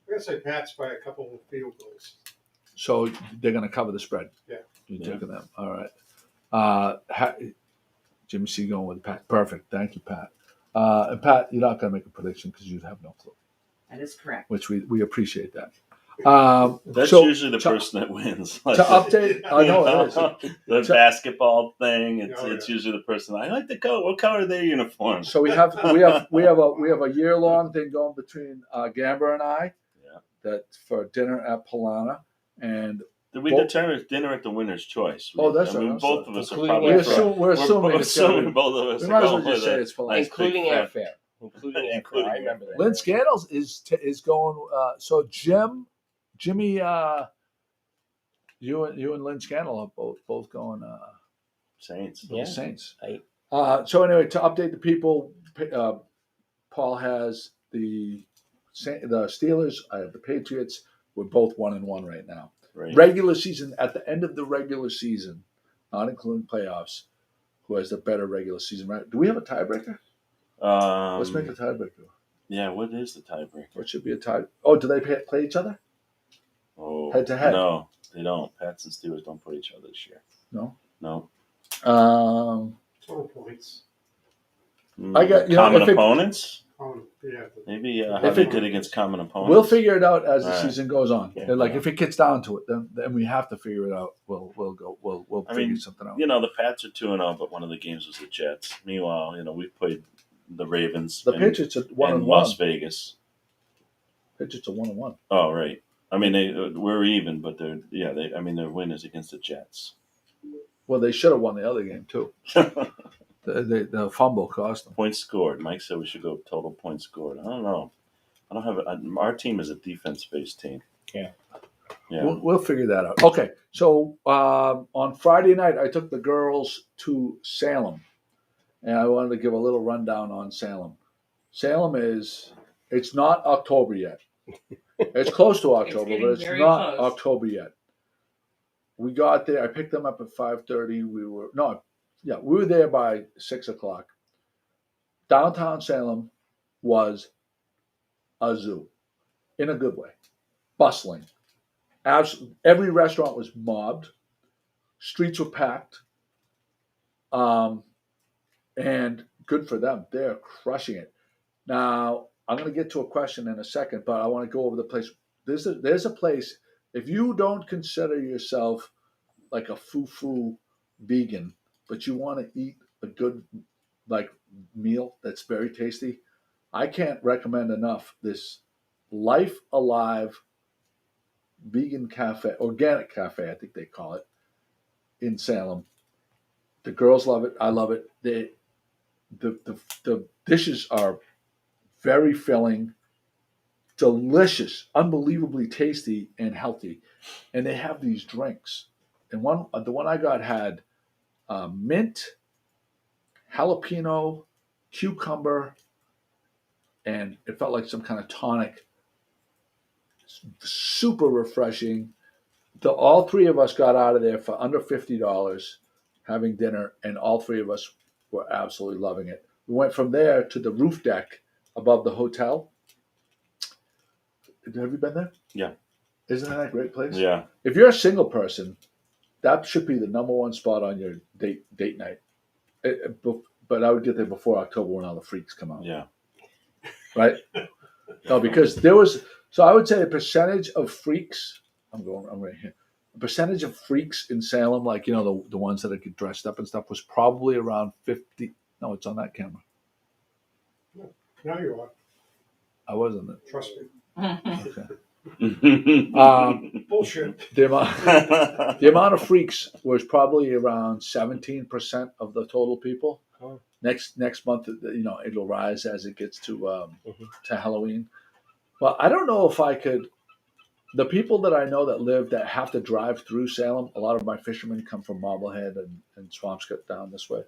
gonna say Pats by a couple of field goals. So they're going to cover the spread. Yeah. You're Yeah. taking them. All right. Jimmy C going with Pat. Perfect. Thank you, Pat. And Pat, you're not going to make a prediction because you have no clue, That is correct. which we appreciate that. That's So, usually the to- person that wins. To update, I know it is. The To- basketball thing. It's Oh, yeah. it's usually the person. I like the color. What color are their uniforms? So we have a year-long thing going between Gamba and I. Yeah. That for dinner at Polana, and Did we Both- determine dinner at the winner's choice? Oh, that's I mean, right, I'm both sorry. of us are Including probably. airfare. we're assuming both it's gonna be- assuming both of us we are might as well going just with say it. it's Polana. Nice Including big fat- airfare. Including airfare. Including I remember that. Lynn Scannels is going. So Jimmy, you and Lynn Scannell are both going Saints. for Yeah. the Saints. I- So anyway, to update the people, Paul has the Steelers. I have the Patriots. We're both 1-1 right now. Right. Regular season, at the end of the regular season, not including playoffs, who has the better regular season? Right? Do we have a tiebreaker? Let's make a tiebreaker. Yeah. What is the tiebreaker? What should be a tie? Oh, do they play each other? Oh, Head to head. No, they don't. Pats and Steelers don't play each other this year. No. No. Total points. I got- you know, common if it- opponents. Oh, yeah. Maybe how If they it- did against common opponents. We'll figure it out as the All right. season goes on. Yeah. And like if it gets down to it, then we have to figure it out. We'll I figure mean, something out. You know, the Pats are 2-0, but one of the games was the Jets. Meanwhile, you know, we played the Ravens. The in- Patriots are in 1-1. Las Vegas. Patriots are 1-1. Oh, right. I mean, we're even, but their win is against the Jets. Well, they should have won the other game too. The fumble cost them. Points scored. Mike said we should go total points scored. I don't know. I don't have our team is a defense-based team. Yeah. Yeah. We'll figure that out. Okay, so on Friday night, I took the girls to Salem, and I wanted to give a little rundown on Salem. Salem it's not October yet. It's close to October, getting but it's very not close. October yet. We got there. I picked them up at 5:30. We were there by 6:00. Downtown Salem was a zoo, in a good way, bustling. Every restaurant was mobbed. Streets were packed. And good for them. They're crushing it. Now, I'm going to get to a question in a second, but I want to go over the place. There's a place, if you don't consider yourself like a foo-foo vegan, but you want to eat a good meal that's very tasty, I can't recommend enough this Life Alive vegan cafe, organic cafe, I think they call it, in Salem. The girls love it. I love it. The dishes are very filling, delicious, unbelievably tasty and healthy, and they have these drinks. And the one I got had mint, jalapeno, cucumber, and it felt like some kind of tonic. Super refreshing. All three of us got out of there for under $50 having dinner, and all three of us were absolutely loving it. We went from there to the roof deck above the hotel. Have you been there? Yeah. Isn't that a great place? Yeah. If you're a single person, that should be the number one spot on your date night. But I would get there before October when all the freaks come out. Yeah. Right? No, because there was. So I would say a percentage of freaks. I'm right here. A percentage of freaks in Salem, like the ones that get dressed up and stuff, was probably around 50. No, it's on that camera. Now you are. I wasn't. Trust me. Okay. Bullshit. The amount of freaks was probably around 17% of the total people. Oh. Next month, it'll rise as it gets to Mhm. Halloween. But I don't know if I could. The people that I know that have to drive through Salem, a lot of my fishermen come from Marblehead and Swampscott down this way,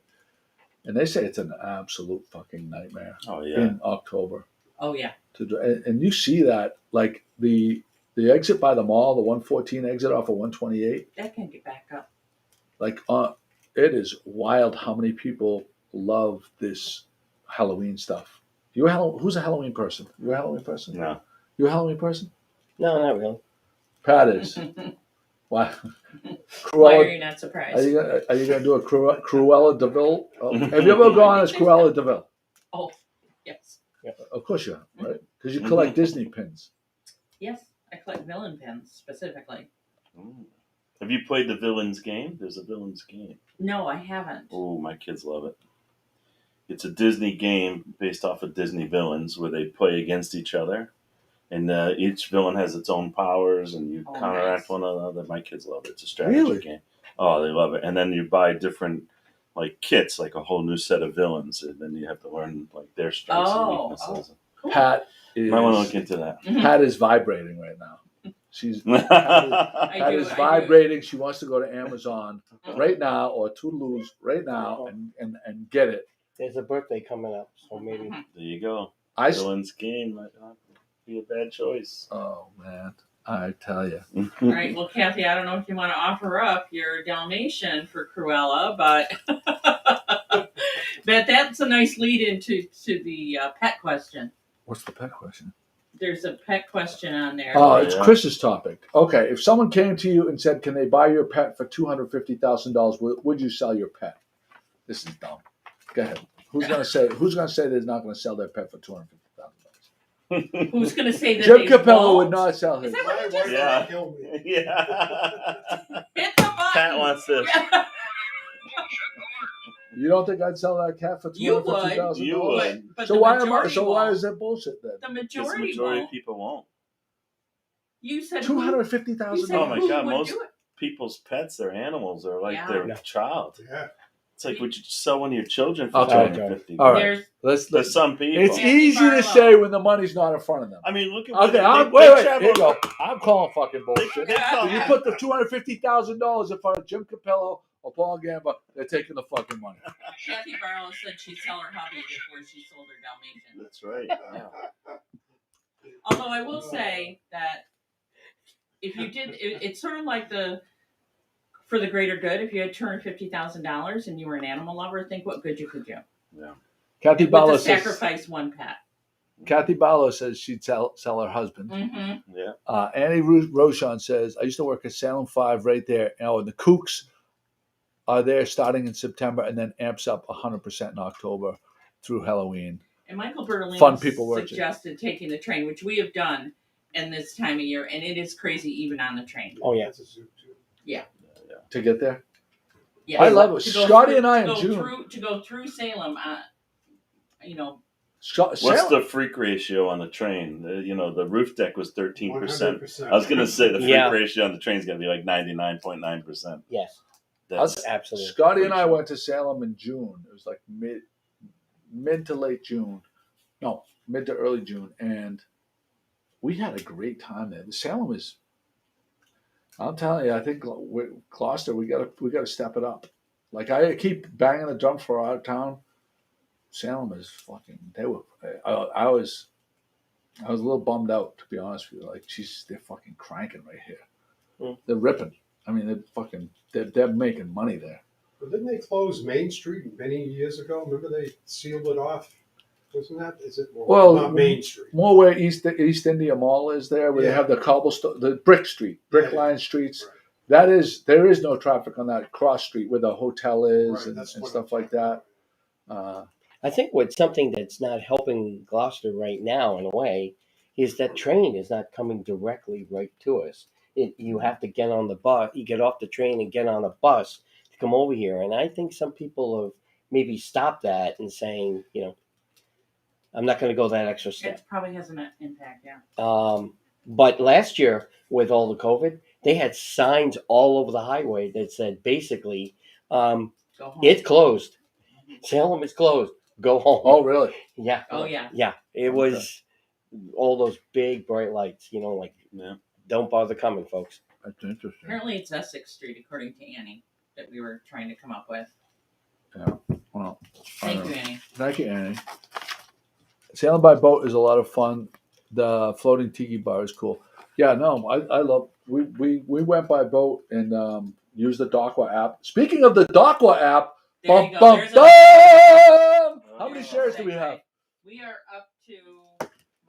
and they say it's an absolute fucking nightmare Oh yeah. in October. Oh yeah. And you see that, like the exit by the mall, the 114 exit off of 128. That can get back up. Like, it is wild how many people love this Halloween stuff. Who's a Halloween person? You a Halloween person? No. You a Halloween person? No, not really. Pat is. Why? Why are Cruella, you not are surprised? you gonna do a Cruella Deville? Have you ever gone as Cruella Deville? Oh, yes. Of course you have, right? Because you collect Disney pins. Yes. I collect villain pins specifically. Ooh. Have you played the villains game? There's a villains game. No, I haven't. Oh, my kids love it. It's a Disney game based off of Disney villains where they play against each other. And each villain has its own powers, and you counteract nice. one another. My kids love it. It's a strategy Really? game. Oh, they love it. And then you buy different kits, like a whole new set of villains, and then you have to learn their strengths and weaknesses. Cool. Pat is. Might want to look into that. Pat is vibrating right now. She's Pat I is do. vibrating. She wants to go to Amazon right now or Toulouse right now and get it. There's a birthday coming up, so maybe. There you go. I Villains game might not be a bad choice. Oh man, I tell you. All right. Well, Kathy, I don't know if you want to offer up your Dalmatian for Cruella, but but that's a nice lead into the pet question. What's the pet question? There's a pet question on there. Oh, it's Yeah. Chris's topic. Okay, if someone came to you and said, "Can they buy your pet for $250,000?" Would you sell your pet? This is dumb. Go ahead. Who's gonna say they're not gonna sell their pet for $250,000? Who's going to say that Jim they Capello won't? would not sell his. Is that what My you wife just Yeah. would kill me. Yeah. Hit the button. Pat wants this. You don't think I'd sell that cat for You would. $250,000? You would. But So the why majority why won't. is that bullshit then? The Because the majority majority of won't. people won't. You said $250,000. You said Oh my who God, would most- do it? People's pets, their animals, are like Yeah. their Yeah. child. Yeah. It's like, would you sell one of your children for Okay. $250? All right. There's Let's. There's some people. It's Kathy easy Barlow. to say when the money's not in front of them. I mean, look at Okay, they wait. travel- Here you go. I'm calling fucking bullshit. They call- If you put the $250,000 in front of Jim Capello or Paul Gamba, they're taking the fucking money. Kathy Barlow said she'd sell her hubby before she sold her Dalmatian. That's right. Yeah. Although I will say that if you did, it's sort of like for the greater good. If you had $250,000 and you were an animal lover, think what good you could do. Kathy With Barlow to says. sacrifice one pet. Kathy Barlow says she'd sell her husband. Mm-hmm. Yeah. Annie Rochon says, I used to work at Salem 5 right there. And the Kooks are there starting in September and then amps up 100% in October through Halloween. And Michael Bertolini Fun people working. suggested taking the train, which we have done in this time of year, and it is crazy even on the train. Oh, yeah. That's a zoo too. To get there? Yeah, I love it. to go Scotty through- and I to in go June. to go through Salem. What's Salem, the freak ratio on the train? The roof deck was 13%. 100%. I was going to say the freak Yeah. ratio on the train is going to be like 99.9%. Yes, That's absolutely. Scotty and I went to Salem in June. It was like mid to late June. No, mid to early June. And we had a great time there. The Salem is, I'm telling you, I think Gloucester, we gotta step it up. Like I keep banging the drum for our town. Salem is fucking. I was a little bummed out, to be honest with you. Like, they're fucking cranking right here. Mm. They're ripping. I mean, they're making money there. But didn't they close Main Street many years ago? Remember they sealed it off? Wasn't that? Is it more? Well, not Main Street. More where East India Mall is there, where they Yeah. have the cobblestone, the brick line streets. Right. There is no traffic on that cross street where the hotel is Right, and that's what stuff I'm like that. I think what's something that's not helping Gloucester right now, in a way, is that train is not coming directly right to us. You have to get on the bus. You get off the train and get on a bus to come over here. And I think some people have maybe stopped that and saying, I'm not going to go that extra step. It probably has an impact, yeah. But last year, with all the COVID, they had signs all over the highway that said basically, Go home. it's closed. Salem is closed. Go home. Oh, really? Yeah. Oh, yeah. Yeah. It Okay. was all those big bright lights, like, Yeah. don't bother coming, folks. That's interesting. Apparently it's Essex Street, according to Annie, that we were trying to come up with. Yeah. Well, Thank you, Annie. Thank you, Annie. Sailing by boat is a lot of fun. The floating tiki bar is cool. Yeah, no, I love. We went by boat and used the Docwa app. Speaking of the Docwa app, There you go. bum, There's bum. How many There's a shares do we segue. have? We are up to,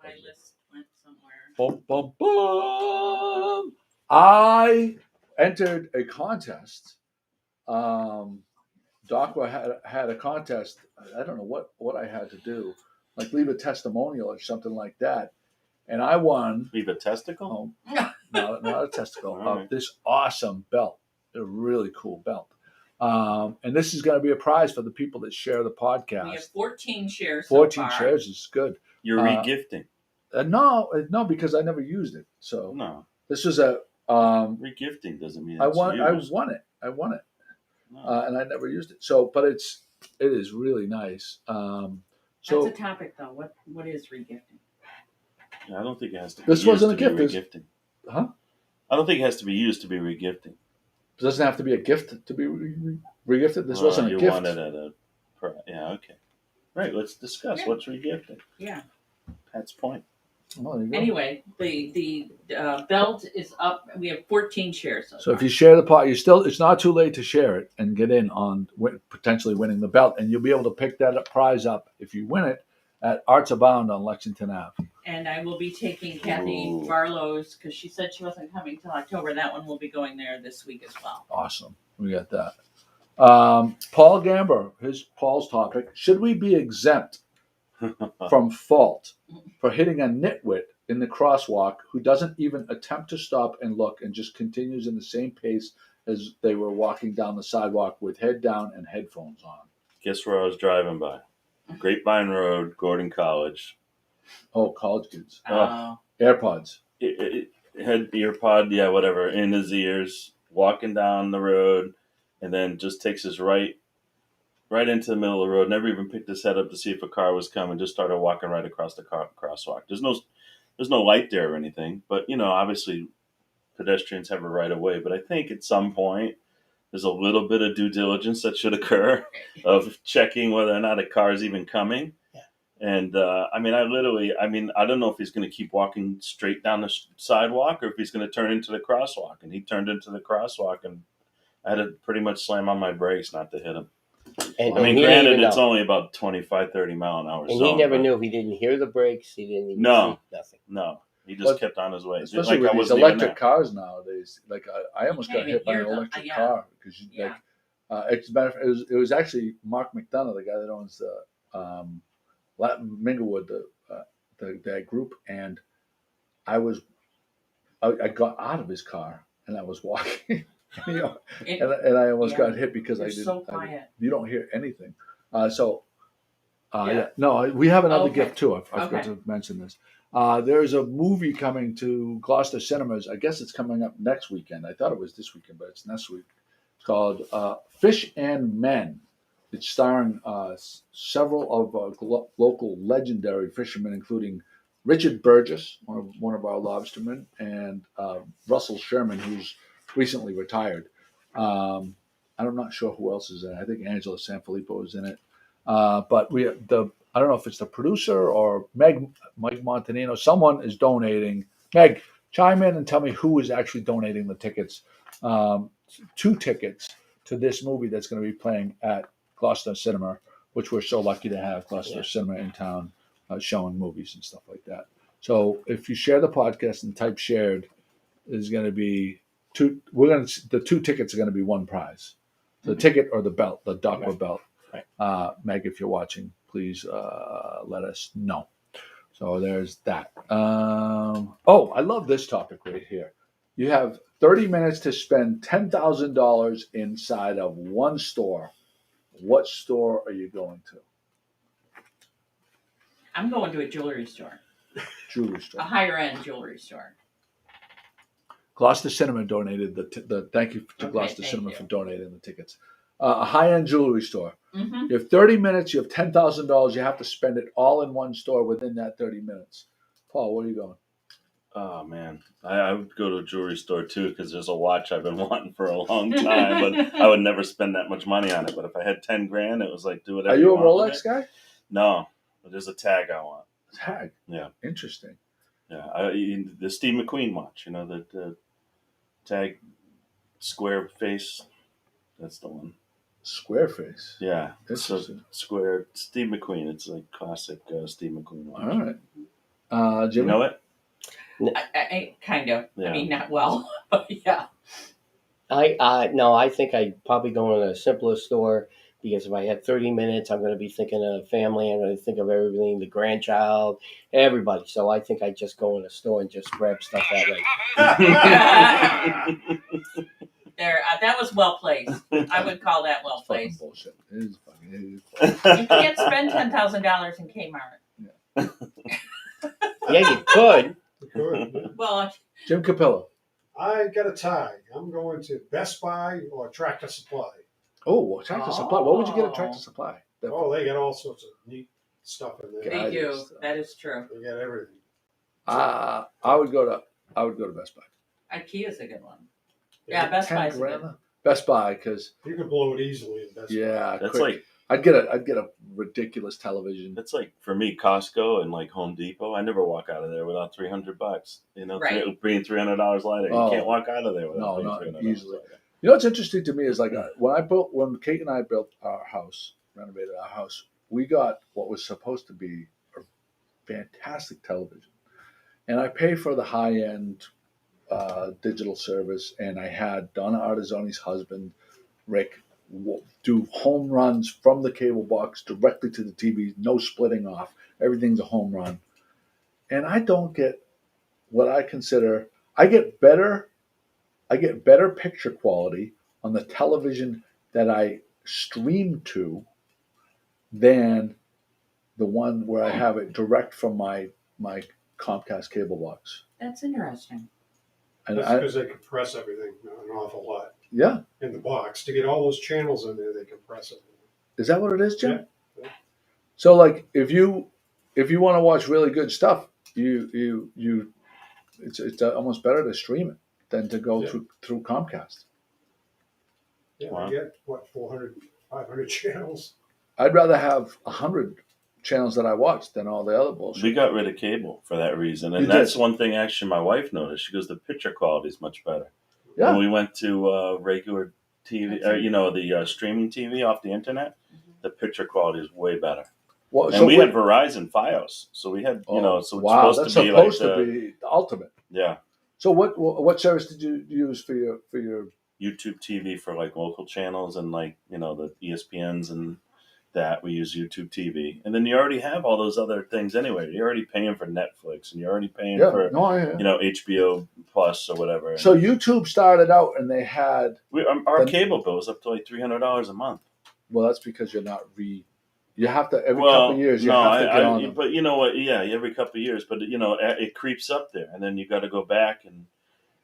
my list went somewhere. Bum, bum, bum. I entered a contest. Docwa had a contest. I don't know what I had to do, like leave a testimonial or something like that, and I won. Leave a testicle? Not a testicle. All right. This awesome belt, a really cool belt, and this is going to be a prize for the people that share the podcast. We have 14 shares 14 so far. shares is good. You're regifting. No, because I never used it. So No. this was a. Regifting doesn't mean I it's won. used. I won it. No. And I never used it. So, but it is really nice. So That's a topic, though. What is regifting? Yeah, I don't think it has to be This used wasn't to a be gift, regifting. Huh? I don't think it has to be used to be regifting. it doesn't have to be a gift to be regifted. This wasn't a you gift. won it at a. Yeah, okay. Right, let's discuss what's regifting. Yeah. Pat's point. Oh, there you go. Anyway, the belt is up. We have 14 shares. So if you share the pot, it's not too late to share it and get in on potentially winning the belt, and you'll be able to pick that prize up if you win it at Arts Abound on Lexington Ave. And I will be taking Kathy Ooh. Barlow's, because she said she wasn't coming till October. That one will be going there this week as well. Awesome, we got that. Paul Gamber, Paul's topic: should we be exempt from fault for hitting a nitwit in the crosswalk who doesn't even attempt to stop and look and just continues in the same pace as they were walking down the sidewalk with head down and headphones on? Guess where I was driving by? Grapevine Road, Gordon College. Oh, college kids. Oh. AirPods. It had earpod, yeah, whatever, in his ears, walking down the road, and then just takes his right into the middle of the road. Never even picked his head up to see if a car was coming. Just started walking right across the crosswalk. There's no light there or anything, but obviously pedestrians have a right of way. But I think at some point there's a little bit of due diligence that should occur of checking whether or not a car is even coming. Yeah. And I don't know if he's going to keep walking straight down the sidewalk or if he's going to turn into the crosswalk. And he turned into the crosswalk, and I had to pretty much slam on my brakes not to hit him. And, I mean, and he didn't granted, even it's know. only about 25, 30 mile an hour And zone. he never but knew. He didn't hear the brakes. He didn't even No. see nothing. No, he just But kept on his way. Especially Like I with these wasn't even electric there. cars nowadays. Like I almost You got can't hit by even an hear them. electric Yeah. car because Yeah. it was actually Mark McDonough, the guy that owns the Latin Minglewood, that group, and I got out of his car and I was walking, and I almost got hit because I You're didn't. so quiet. You don't hear anything. No, we have another Okay. gift too. I forgot Okay. to mention this. There's a movie coming to Gloucester Cinemas. I guess it's coming up next weekend. I thought it was this weekend, but it's next week. It's called Fish and Men. It's starring several of local legendary fishermen, including Richard Burgess, one of our lobstermen, and Russell Sherman, who's recently retired. I'm not sure who else is in it. I think Angela Sanfilippo is in it. But I don't know if it's the producer or Mike Montanino. Someone is donating. Meg, chime in and tell me who is actually donating the tickets. 2 tickets to this movie that's going to be playing at Gloucester Cinema, which we're so lucky to have Gloucester Cinema in town showing movies and stuff like that. So if you share the podcast and type shared, there's going to be 2. The 2 tickets are going to be one prize. The ticket or the belt, the Docwa belt. Right. Meg, if you're watching, please let us know. So there's that. I love this topic right here. You have 30 minutes to spend $10,000 inside of one store. What store are you going to? I'm going to a jewelry store, Jewelry a store. higher end jewelry store. Gloucester Cinema donated the thank you to Okay, Gloucester thank Cinema you. for donating the tickets. A high-end jewelry store. Mm-hmm. You have 30 minutes. You have $10,000. You have to spend it all in one store within that 30 minutes. Paul, where are you going? Oh man, I would go to a jewelry store too because there's a watch I've been wanting for a long time, but I would never spend that much money on it. But if I had 10 grand, it was like do whatever. Are you a want with Rolex it. guy? No, but there's a tag I want. Tag. Yeah, Interesting. yeah. The Steve McQueen watch, you know, the tag square face. That's the one. Square face. Yeah, so Interesting. square Steve McQueen. It's like classic Steve McQueen watch. All right. You Jimmy? know it? I kind of. Yeah. I mean, not well, but yeah. I think I'd probably go in a simpler store because if I had 30 minutes, I'm going to be thinking of family. I'm going to think of everything, the grandchild, everybody. So I think I'd just go in a store and just grab stuff that way. There, that was well placed. I would call that well It's fucking placed. bullshit. It is fucking. You can't spend $10,000 in Kmart. Yeah, you could. Good. Well, Jim Capello. I got a tie. I'm going to Best Buy or Tractor Supply. Oh, well, Tractor Supply. What would you get at Tractor Supply? Oh, they got all sorts of neat stuff in there. they do. That is true. They got everything. I would go to Best Buy. IKEA's a good one. Yeah, Best 10 Buy's a grand? good. Best Buy, because You could blow it easily in Best Buy. yeah, That's quick. like I'd get a ridiculous television. That's like for me, Costco and like Home Depot. I never walk out of there without $300. You know, Right. bringing $300 later, Oh. you can't walk out of there without No, bringing not $300 easily. later. You know what's interesting to me is like when Kate and I built our house, renovated our house, we got what was supposed to be a fantastic television, and I paid for the high end digital service, and I had Donna Artizzoni's husband, Rick, do home runs from the cable box directly to the TV, no splitting off. Everything's a home run, and I don't get what I consider. I get better picture quality on the television that I stream to than the one where I have it direct from my Comcast cable box. That's interesting. And That's I, because they compress everything an awful lot yeah, in the box. To get all those channels in there, they compress it. is that what it is, Jim? Yeah. So like if you want to watch really good stuff, it's almost better to stream it than to go through Comcast. Yeah, Wow. they get, 400, 500 channels. I'd rather have 100 channels that I watch than all the other bullshit. We got rid of cable for that reason, and You that's did. one thing actually my wife noticed. She goes, the picture quality is much better. Yeah. When we went to regular TV, the streaming TV off the internet, the picture quality is way better. Well, And we had Verizon FiOS, so we had so it's wow, supposed that's to be supposed like to be the ultimate. yeah. So what service did you use for your YouTube TV for like local channels and like the ESPNs and that we use YouTube TV, and then you already have all those other things anyway. You're already paying for Netflix, and you're already paying for HBO Plus or whatever. So YouTube started out and they had our cable bill is up to like $300 a month. well, that's because you're not you have to every couple of years you have to get on them. But you know what? Yeah, every couple of years, but it creeps up there, and then you got to go back and.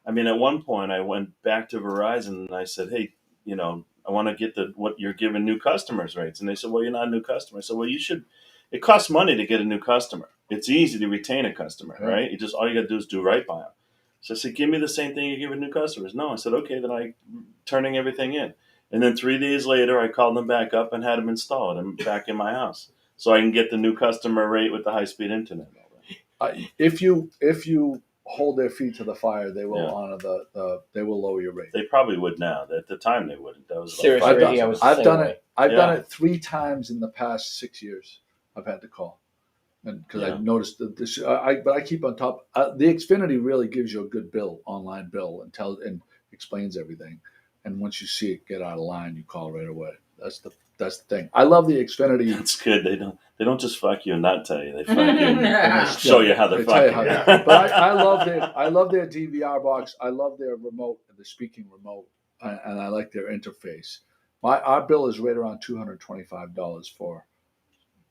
I mean, at one point, I went back to Verizon and I said, "Hey, I want to get what you're giving new customers rates." And they said, "Well, you're not a new customer." I said, "Well, you should. It costs money to get a new customer. It's easy to retain a customer, right? All you got to do is do right by them." So I said, "Give me the same thing you give new customers." No, I said, "Okay." Then I turning everything in, and then 3 days later, I called them back up and had them installed and back in my house, so I can get the new customer rate with the high speed internet. If you hold their feet to the fire, they will honor they will lower your rate. They probably would now. At the time, they wouldn't. That was Seriously, I've done it. I've Yeah. done it 3 times in the past 6 years. I've had to call, and because I noticed that this. But I keep on top. The Xfinity really gives you a good online bill, and explains everything. And once you see it get out of line, you call right away. That's the thing. I love the Xfinity. That's good. They don't just fuck you and not tell you. They fuck you and show you how they're They tell you fucking. how but I love their DVR box. I love their remote, the speaking remote, and I like their interface. Our bill is right around $225 for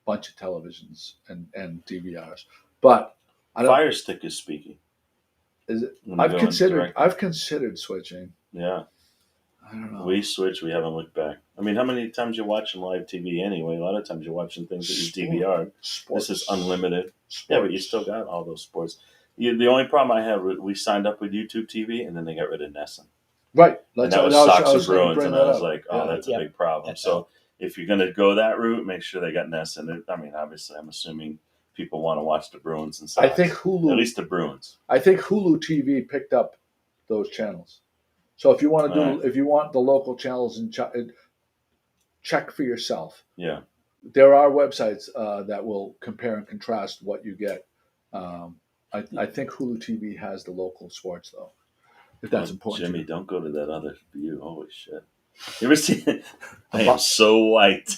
bunch of televisions and DVRs. But I don't. Fire Stick is speaking. Is it? When you I've go in considered. direct. I've considered switching. Yeah. I don't know. We switched. We haven't looked back. I mean, how many times you're watching live TV anyway? A lot of times you're watching things that you DVR. Sports. This is unlimited. Sports. Yeah, but you still got all those sports. The only problem I had, we signed up with YouTube TV, and then they got rid of Nessun. Right. And that was Sox and Bruins, and I was up. like, oh, Yeah. that's a big problem. That's So if you're going to go that route, make sure they got Nessun. I mean, obviously, I'm assuming people want to watch the Bruins and Sox. I think Hulu. At least the Bruins. I think Hulu TV picked up those channels. So if you want to do, All right. if you want the local channels and check for yourself. Yeah. There are websites that will compare and contrast what you get. I think Hulu TV has the local sports though, if that's important. Jimmy, don't go to that other view. Holy shit. You ever seen it? I am so white.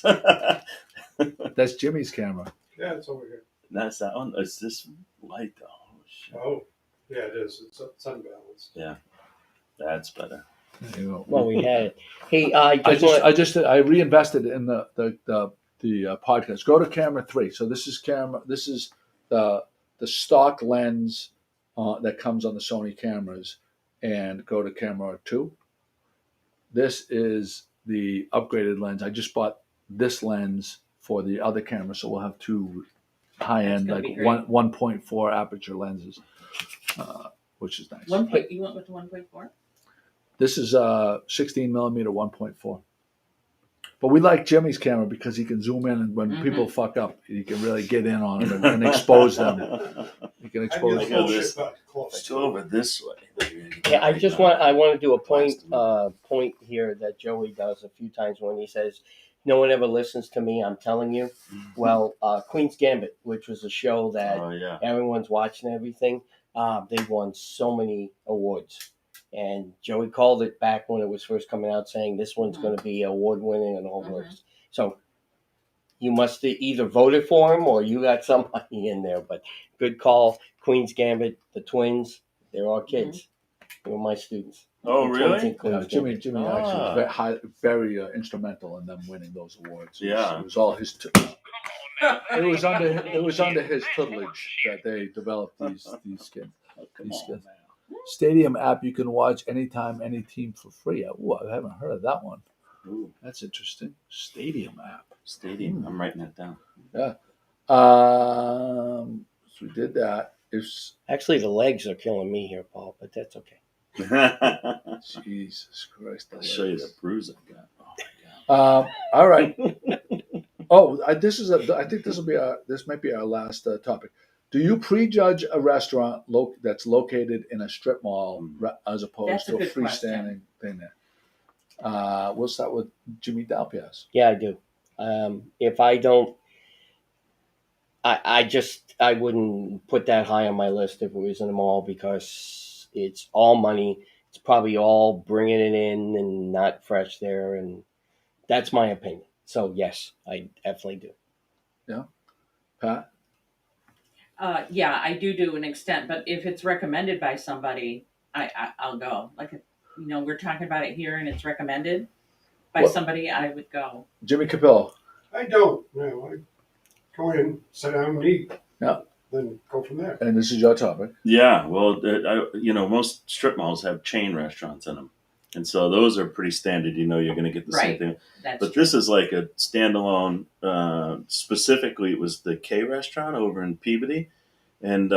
That's Jimmy's camera. Yeah, it's over here. That's that one. Is this light though? Oh, shit. Oh, yeah, it is. It's unbalanced. Yeah. That's better. There you go. Well, we had it. Hey, I reinvested in the podcast. Go to camera 3. So this is the stock lens that comes on the Sony cameras, and go to camera 2. This is the upgraded lens. I just bought this lens for the other camera, so we'll have 2 high-end, That's like gonna be great. 1.4 aperture lenses, which is nice. You went with the 1.4? This is 16 millimeter 1.4. But we like Jimmy's camera because he can zoom in, and when people fuck up, he can really get in on them and expose them. He can I expose get them. bullshit about close. Go over this way. Yeah, I want to do a point here that Joey does a few times when he says, "No one ever listens to me. I'm telling you." Well, Queen's Gambit, which was a show that Oh, yeah. everyone's watching everything, they won so many awards. And Joey called it back when it was first coming out, saying this one's going to be award winning and all this. So you must either voted for him or you got somebody in there. But good call, Queen's Gambit, the twins. They're all kids. They were my students. Oh, The twins really? in Queen's Jimmy Gambit. actually was very instrumental in them winning those awards. Yeah. It was all his. It was under his tutelage that they developed these skins. Come These on, skins. man. Stadium app you can watch anytime, any team for free. Ooh, I haven't heard of that one. Ooh, That's interesting. Stadium app. Stadium. I'm writing that down. So we did that. It's Actually, the legs are killing me here, Paul, but that's okay. I'll Jesus Christ. show you the bruise I got. Oh, my God. All right. I think this might be our last topic. Do you prejudge a restaurant that's located in a strip mall as opposed That's a to a good freestanding thing there? We'll start with Jimmy Dalpias. Yeah, I do. If I don't, I wouldn't put that high on my list if it was in a mall because it's all money. It's probably all bringing it in and not fresh there, and that's my opinion. So yes, I definitely do. Yeah, Pat. Yeah, I do an extent, but if it's recommended by somebody, I'll go. Like, we're talking about it here and it's recommended by somebody, I would go. Jimmy Capillo. I don't. No, I go in, sit down, and eat. Yeah. Then go from there. And this is your topic. Yeah, well, most strip malls have chain restaurants in them. And so those are pretty standard. You're going to get the same Right. thing. That's But true. this is like a standalone. Specifically, it was the K restaurant over in Peabody. And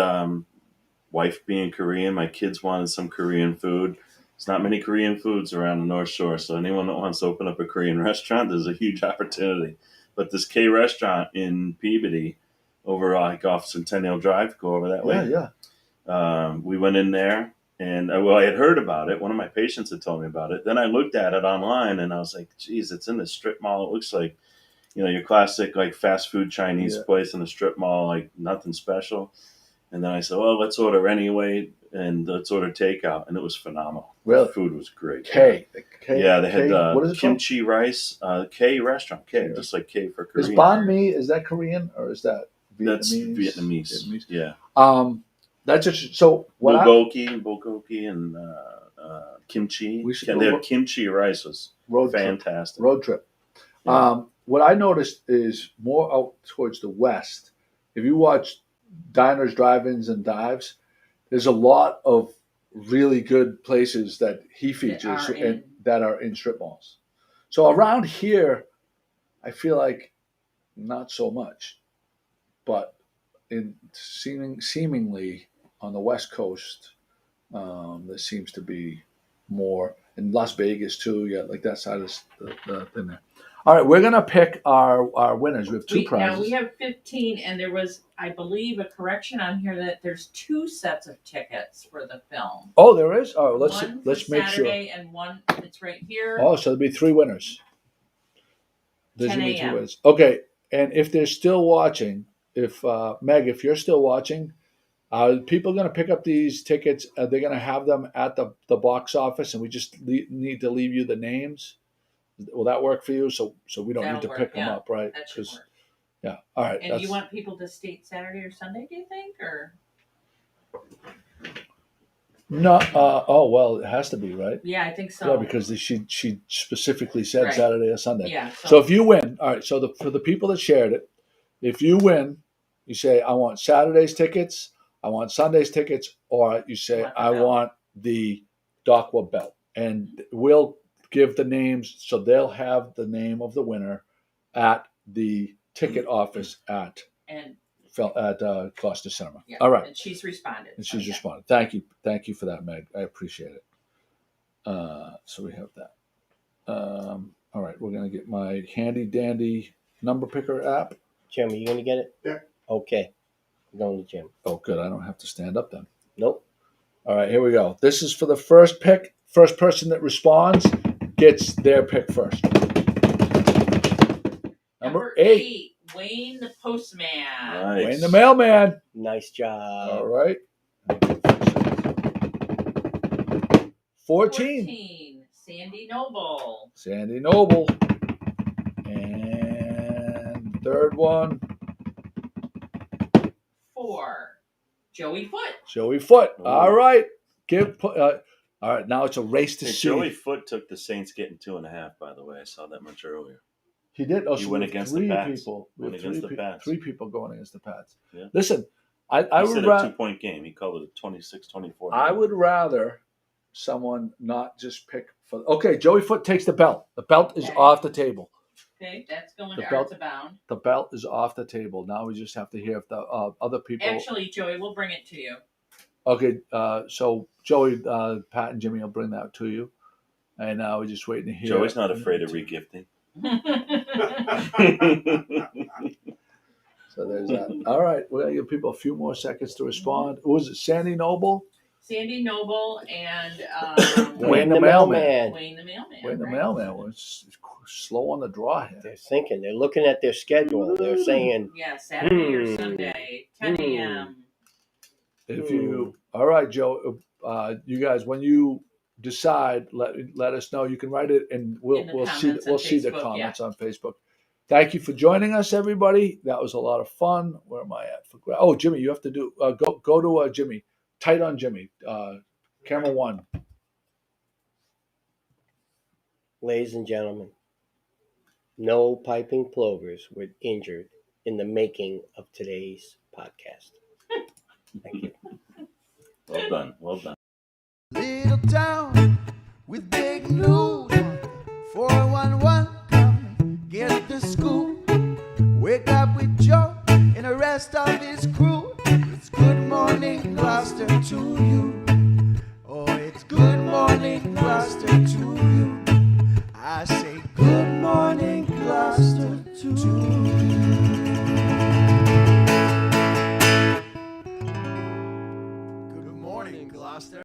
wife being Korean, my kids wanted some Korean food. There's not many Korean foods around the North Shore. So anyone that wants to open up a Korean restaurant, there's a huge opportunity. But this K restaurant in Peabody over like off Centennial Drive, go over that way. Yeah. We went in there. And I had heard about it. One of my patients had told me about it. Then I looked at it online, and I was like, "Geez, it's in the strip mall. It looks like, your classic like fast food Chinese place in a strip mall, like nothing special." And then I said, "Well, let's order anyway, and let's order takeout." And it was phenomenal. Really? The food was great. K. Yeah, they had what is it called? kimchi rice. K restaurant. K, just like K for Korean. Is banh mi, is that Korean or is that Vietnamese? That's Vietnamese. Yeah. That's just, so what bulgogi, and kimchi. We should They go have kimchi rice was road fantastic. road trip. Yeah. what I noticed is more out towards the west. If you watch diners, drive-ins, and dives, there's a lot of really good places that he features that are in strip malls. So around here, I feel like not so much, but in seemingly on the West Coast, there seems to be more in Las Vegas too. Yeah, like that side of the thing there. All right, we're gonna pick our winners. We have two prizes. Now we have 15, and there was, I believe, a correction on here that there's 2 sets of tickets for the film. Oh, there is. Oh, let's make Saturday sure. And one, it's right here. Oh, so there'll be 3 winners. There's 10 gonna be 3 a.m. winners. Okay, and if they're still watching, if Meg, if you're still watching, people are going to pick up these tickets. They're going to have them at the box office, and we just need to leave you the names. Will that work for you? So we don't need to pick them up, right? That should work. Yeah. All right. And you want people to state Saturday or Sunday? Do you think, or no? Oh well, it has to be, right? Yeah, I think so. Yeah, because she specifically said Right. Saturday or Sunday. Yeah. So if you win, all right. So for the people that shared it, if you win, you say I want Saturday's tickets, I want Sunday's tickets, or you say I want the Docwa belt, and we'll give the names so they'll have the name of the winner at the ticket office at Gloucester Cinema. Yeah. All right. And she's responded. Responded. Thank you for that, Meg. I appreciate it. So we have that. All right, we're gonna get my handy dandy number picker app. Jim, are you going to get it? Yeah. Okay. I'm going to Jim. Oh, good. I don't have to stand up then. Nope. All right, here we go. This is for the first pick. First person that responds gets their pick first. Number 8. Wayne the postman. Nice. Wayne the mailman. Nice job. All right. 14. Sandy Noble. Sandy Noble. And third one. 4. Joey Foot. Joey Foot. Ooh. All right. All right. Now it's a race to Hey, see. Joey Foot took the Saints getting 2.5. By the way, I saw that much earlier. He did. Oh, He so went we have against 3 the Pats. people. Went against the Pats. 3 people going against the Pats. Yeah. Listen, I He would said a 2-point game. He called it a 26-24. I would rather someone not just pick for. Okay, Joey Foot takes the belt. The belt is Okay. off the table. Okay, that's going The to belt- Arts Abound. The belt is off the table. Now we just have to hear if the other people. Actually, Joey, we'll bring it to you. Okay, so Joey, Pat, and Jimmy will bring that to you, and now we're just waiting to hear. Joey's not afraid of regifting. So there's that. All right, we're gonna give people a few more seconds to respond. Was it Sandy Noble? Sandy Noble and Wayne the mailman. Wayne the mailman. Wayne the right? mailman was slow on the draw here. They're thinking. They're looking at their schedule. They're saying, Yeah, Saturday or Sunday, 10 a.m. If you, all right, Joe, you guys, when you decide, let us know. You can write it, and we'll see comments on the Facebook, comments on Facebook. Thank you for joining us, everybody. That was a lot of fun. Where am I at? Oh, Jimmy, you have to do go to Jimmy. Tight on Jimmy. Camera 1. ladies and gentlemen, no piping plovers were injured in the making of today's podcast. Thank you. Well done. Well done. Little town with big news. 411, come get the scoop. Wake up with Joe and the rest of his crew. It's good morning, Gloucester, to you. Oh, it's good morning, Gloucester, to you. I say